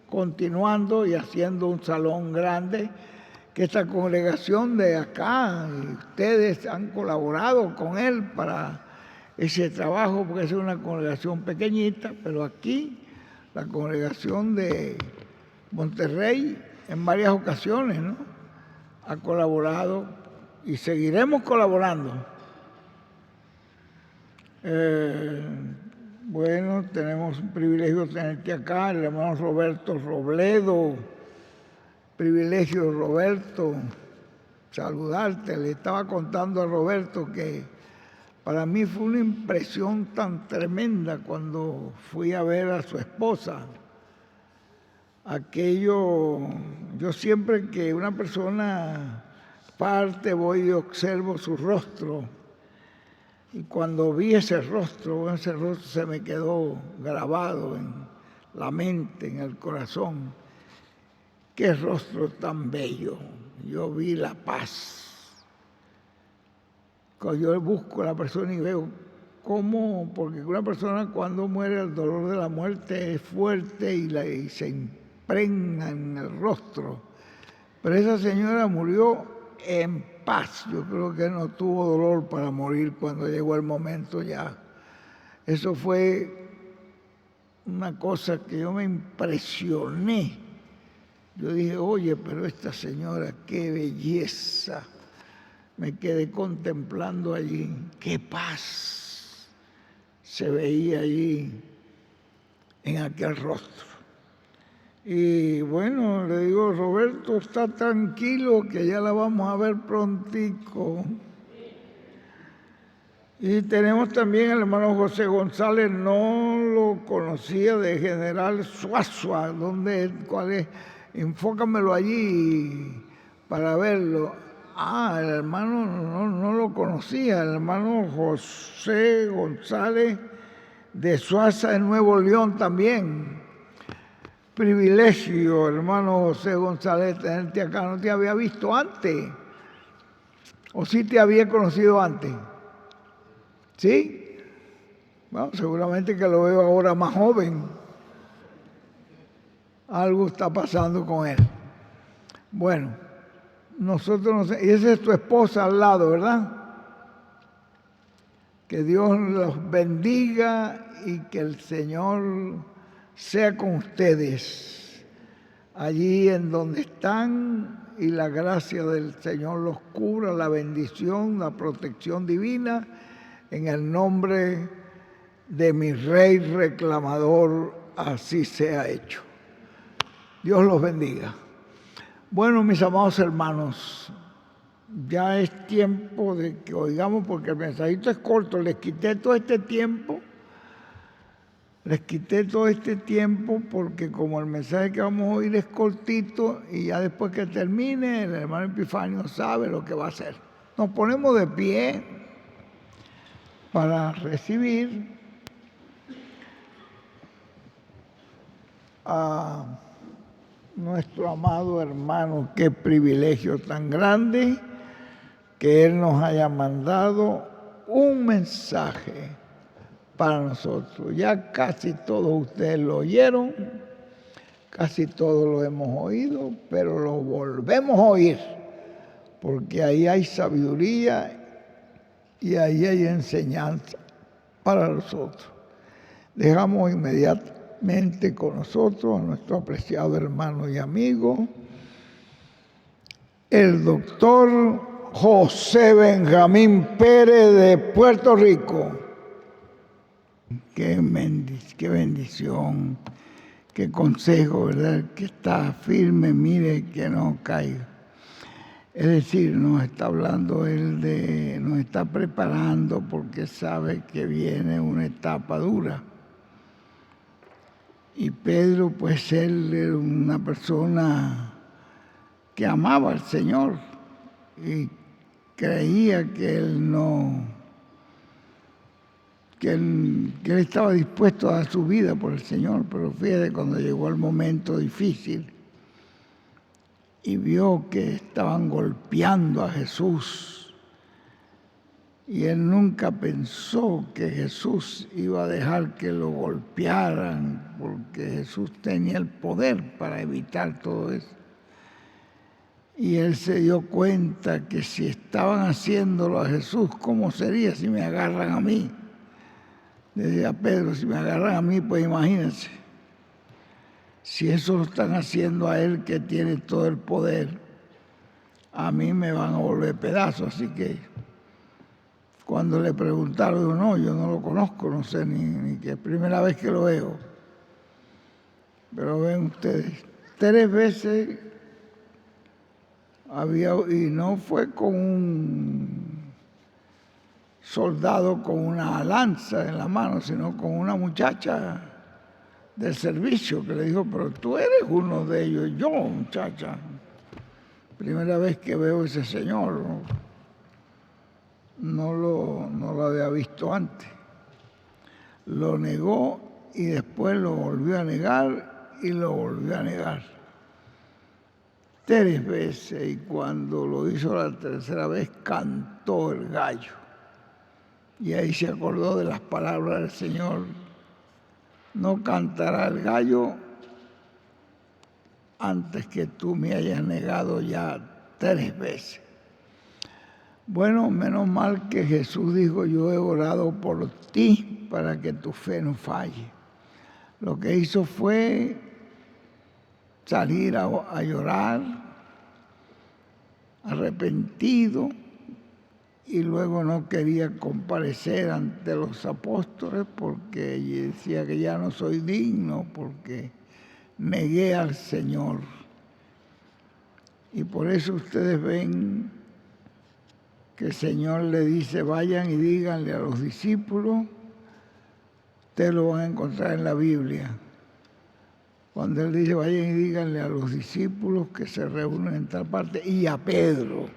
A: continuando y haciendo un salón grande, que esta congregación de acá, y ustedes han colaborado con él para ese trabajo, porque es una congregación pequeñita, pero aquí la congregación de Monterrey en varias ocasiones, ¿no?, ha colaborado y seguiremos colaborando. Bueno, tenemos un privilegio de tenerte acá, el hermano Roberto Robledo. Privilegio, Roberto, saludarte. Le estaba contando a Roberto que para mí fue una impresión tan tremenda cuando fui a ver a su esposa. Aquello, yo siempre que una persona parte voy y observo su rostro. Y cuando vi ese rostro se me quedó grabado en la mente, en el corazón. Qué rostro tan bello. Yo vi la paz. Cuando yo busco a la persona y veo cómo, porque una persona cuando muere, el dolor de la muerte es fuerte y se impregna en el rostro. Pero esa señora murió en paz. Yo creo que no tuvo dolor para morir cuando llegó el momento ya. Eso fue una cosa que yo me impresioné. Yo dije, oye, pero esta señora, qué belleza. Me quedé contemplando allí, qué paz se veía allí en aquel rostro. Y bueno, le digo, Roberto, está tranquilo que ya la vamos a ver prontico. Y tenemos también al hermano José González, no lo conocía, de General Suazua. ¿Cuál es? Enfócamelo allí para verlo. El hermano no lo conocía, el hermano José González de Suaza, de Nuevo León también. Privilegio, hermano José González, tenerte acá. ¿No te había visto antes? ¿O sí te había conocido antes? ¿Sí? Bueno, seguramente que lo veo ahora más joven. Algo está pasando con él. Bueno, nosotros no sé, y esa es tu esposa al lado, ¿verdad? Que Dios los bendiga y que el Señor sea con ustedes allí en donde están, y la gracia del Señor los cubra, la bendición, la protección divina, en el nombre de mi Rey reclamador, así sea hecho. Dios los bendiga. Bueno, mis amados hermanos, ya es tiempo de que oigamos, porque el mensajito es corto. Les quité todo este tiempo porque como el mensaje que vamos a oír es cortito, y ya después que termine, el hermano Epifanio sabe lo que va a hacer. Nos ponemos de pie para recibir a nuestro amado hermano. Qué privilegio tan grande que él nos haya mandado un mensaje para nosotros. Ya casi todos ustedes lo oyeron, casi todos lo hemos oído, pero lo volvemos a oír, porque ahí hay sabiduría y ahí hay enseñanza para nosotros. Dejamos inmediatamente con nosotros a nuestro apreciado hermano y amigo, el doctor José Benjamín Pérez de Puerto Rico. Qué bendición, qué consejo, ¿verdad? Que está firme, mire, que no caiga. Es decir, nos está hablando él nos está preparando porque sabe que viene una etapa dura. Y Pedro, pues él era una persona que amaba al Señor y creía que él estaba dispuesto a dar su vida por el Señor. Pero fíjate, cuando llegó el momento difícil y vio que estaban golpeando a Jesús, y él nunca pensó que Jesús iba a dejar que lo golpearan, porque Jesús tenía el poder para evitar todo eso. Y él se dio cuenta que si estaban haciéndolo a Jesús, ¿cómo sería si me agarran a mí? Le decía a Pedro, si me agarran a mí, pues imagínense. Si eso lo están haciendo a él, que tiene todo el poder, a mí me van a volver pedazos. Así que cuando le preguntaron, dijo, no, yo no lo conozco, no sé ni que es primera vez que lo veo. Pero ven ustedes, 3 veces y no fue con un soldado con una lanza en la mano, sino con una muchacha del servicio que le dijo, pero tú eres uno de ellos. Yo, muchacha, primera vez que veo a ese señor, no lo había visto antes. Lo negó y después lo volvió a negar y lo volvió a negar 3 veces, y cuando lo hizo la 3ª vez cantó el gallo. Y ahí se acordó de las palabras del Señor: no cantará el gallo antes que tú me hayas negado ya 3 veces. Bueno, menos mal que Jesús dijo, yo he orado por ti para que tu fe no falle. Lo que hizo fue salir a llorar, arrepentido, y luego no quería comparecer ante los apóstoles porque decía que ya no soy digno porque negué al Señor. Y por eso ustedes ven que el Señor le dice, vayan y díganle a los discípulos. Ustedes lo van a encontrar en la Biblia. Cuando Él dice, vayan y díganle a los discípulos que se reúnen en tal parte, y a Pedro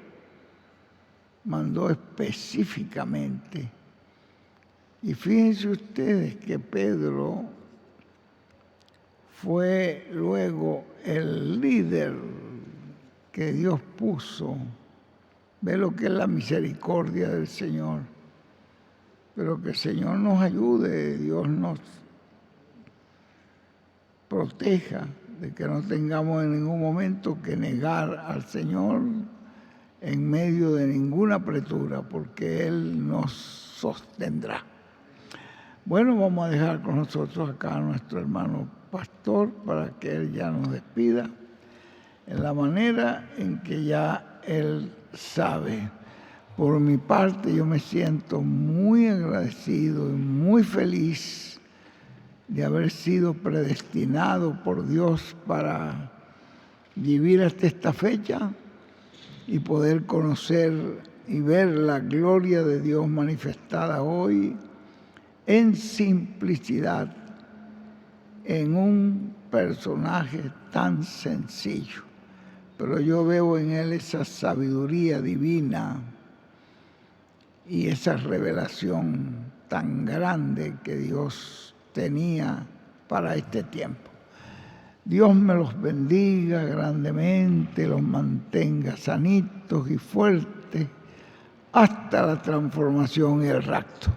A: mandó específicamente. Y fíjense ustedes que Pedro fue luego el líder que Dios puso. Ve lo que es la misericordia del Señor. Pero que el Señor nos ayude, Dios nos proteja de que no tengamos en ningún momento que negar al Señor en medio de ninguna apretura, porque Él nos sostendrá. Bueno, vamos a dejar con nosotros acá a nuestro hermano pastor para que él ya nos despida en la manera en que ya él sabe. Por mi parte, yo me siento muy agradecido y muy feliz de haber sido predestinado por Dios para vivir hasta esta fecha y poder conocer y ver la gloria de Dios manifestada hoy en simplicidad, en un personaje tan sencillo. Pero yo veo en él esa sabiduría divina y esa revelación tan grande que Dios tenía para este tiempo. Dios me los bendiga grandemente, los mantenga sanitos y fuertes hasta la transformación y el rapto.